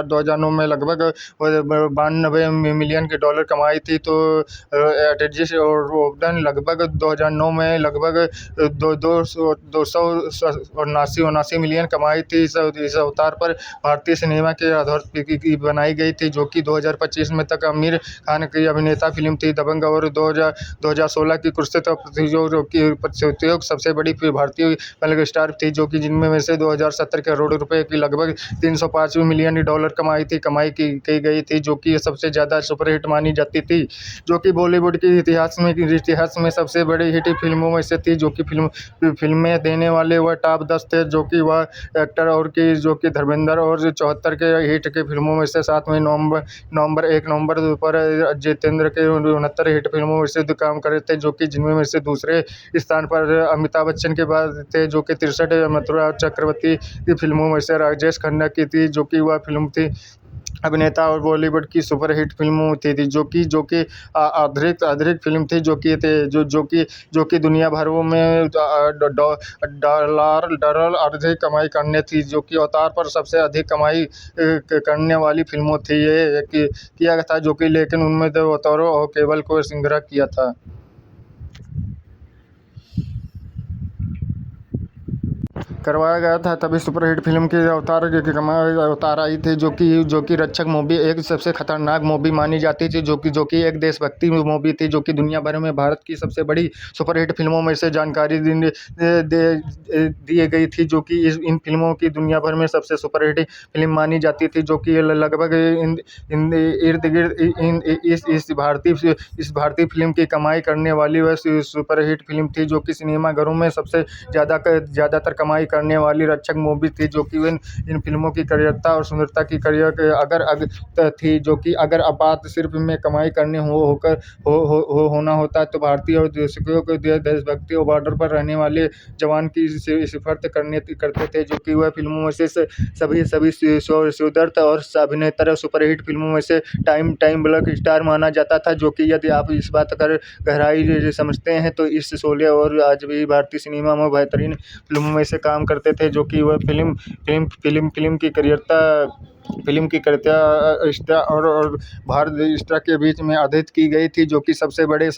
2009 में लगभग 92 मिलियन के डॉलर कमाई थी। तो एटजिस और रोबडन लगभग 2009 में लगभग 279 मिलियन कमाई थी। इस अवतार पर भारतीय सिनेमा के आधार की बनाई गई थी, जो कि 2025 में तक आमिर खान की अभिनेता फिल्म थी। दबंग और 2016 की कुरुक्षेत्र प्रतियोगिता सबसे बड़ी भारतीय फिल्म स्टार थी, जो कि जिनमें में से 2070 करोड़ रुपए की लगभग 305 मिलियन डॉलर कमाई की गई थी, जो कि सबसे ज़्यादा सुपरहिट मानी जाती थी, जो कि बॉलीवुड के इतिहास में सबसे बड़ी हिट फिल्मों में से थी, जो कि फिल्में देने वाले वह टॉप 10 थे, जो कि वह एक्टर जो कि धर्मेंद्र और 74 के हिट के फिल्मों में से 7 नवंबर पर जितेंद्र के 69 हिट फिल्मों में से काम करे थे, जो कि जिनमें में से दूसरे स्थान पर अमिताभ बच्चन के बाद थे, जो कि 63 मथुरा चक्रवर्ती की फिल्मों में से राजेश खन्ना की थी, जो कि वह फिल्म थी अभिनेता और बॉलीवुड की सुपरहिट फिल्मों थी, जो कि अधिक फिल्म थी, जो कि दुनिया भर में डॉलर अधिक कमाई करने थी, जो कि अवतार पर सबसे अधिक कमाई करने वाली फिल्मों थी ये किया था, जो कि लेकिन उनमें अवतारों और केवल को संग्रह किया था। करवाया गया था, तभी सुपरहिट फिल्म की अवतार आई थी, जो कि रक्षक मूवी एक सबसे खतरनाक मूवी मानी जाती थी, जो कि एक देशभक्ति मूवी थी, जो कि दुनिया भर में भारत की सबसे बड़ी सुपरहिट फिल्मों में से जानकारी दी गई थी, जो कि इन फिल्मों की दुनिया भर में सबसे सुपरहिट फिल्म मानी जाती थी, जो कि लगभग इर्द गिर्द इस भारतीय फिल्म की कमाई करने वाली वह सुपरहिट फिल्म थी, जो कि सिनेमाघरों में सबसे ज़्यादातर कमाई करने वाली रक्षक मूवी थी, जो कि इन इन फिल्मों की करियरता और सुंदरता की करियर के थी, जो कि अगर अब बात सिर्फ में कमाई करने हो होकर होना होता, तो भारतीय और देशों को देशभक्ति और बॉर्डर पर रहने वाले जवान की सिफारिश करते थे, जो कि वह फिल्मों में से सभी सभी सुदर्थ और अभिनेता सुपरहिट फिल्मों में से टाइम टाइम ब्लॉक स्टार माना जाता था। जो कि यदि आप इस बात कर गहराई समझते हैं, तो इस शोले और आज भी भारतीय सिनेमा में बेहतरीन फिल्मों में से काम करते थे, जो कि वह फिल्म की करियरता स्टार और भारत स्टार के बीच में आधारित की गई थी, जो कि सबसे बड़ी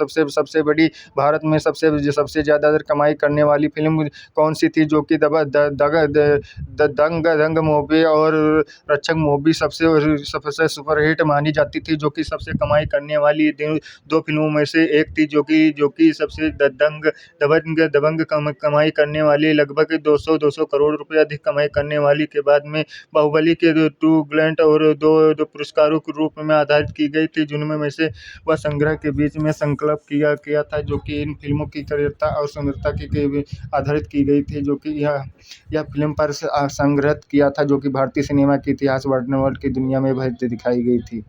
भारत में सबसे ज़्यादा कमाई करने वाली फिल्म कौन सी थी, जो कि दंग मूवी और रक्षक मूवी सबसे सुपरहिट मानी जाती थी, जो कि सबसे कमाई करने वाली दो फिल्मों में से एक थी, जो कि सबसे दबंग कमाई करने वाली, लगभग 200 करोड़ रुपए अधिक कमाई करने वाली के बाद में बाहुबली के 2 ग्लैंड और दो पुरस्कारों के रूप में आधारित की गई थी, जिनमें में से वह संग्रह के बीच में संकल्प किया था, जो कि इन फिल्मों की करियरता और सुंदरता की आधारित की गई थी, जो कि यह फिल्म पर संग्रहित किया था, जो कि भारतीय सिनेमा के इतिहास वर्ल्ड की दुनिया में दिखाई गई थी।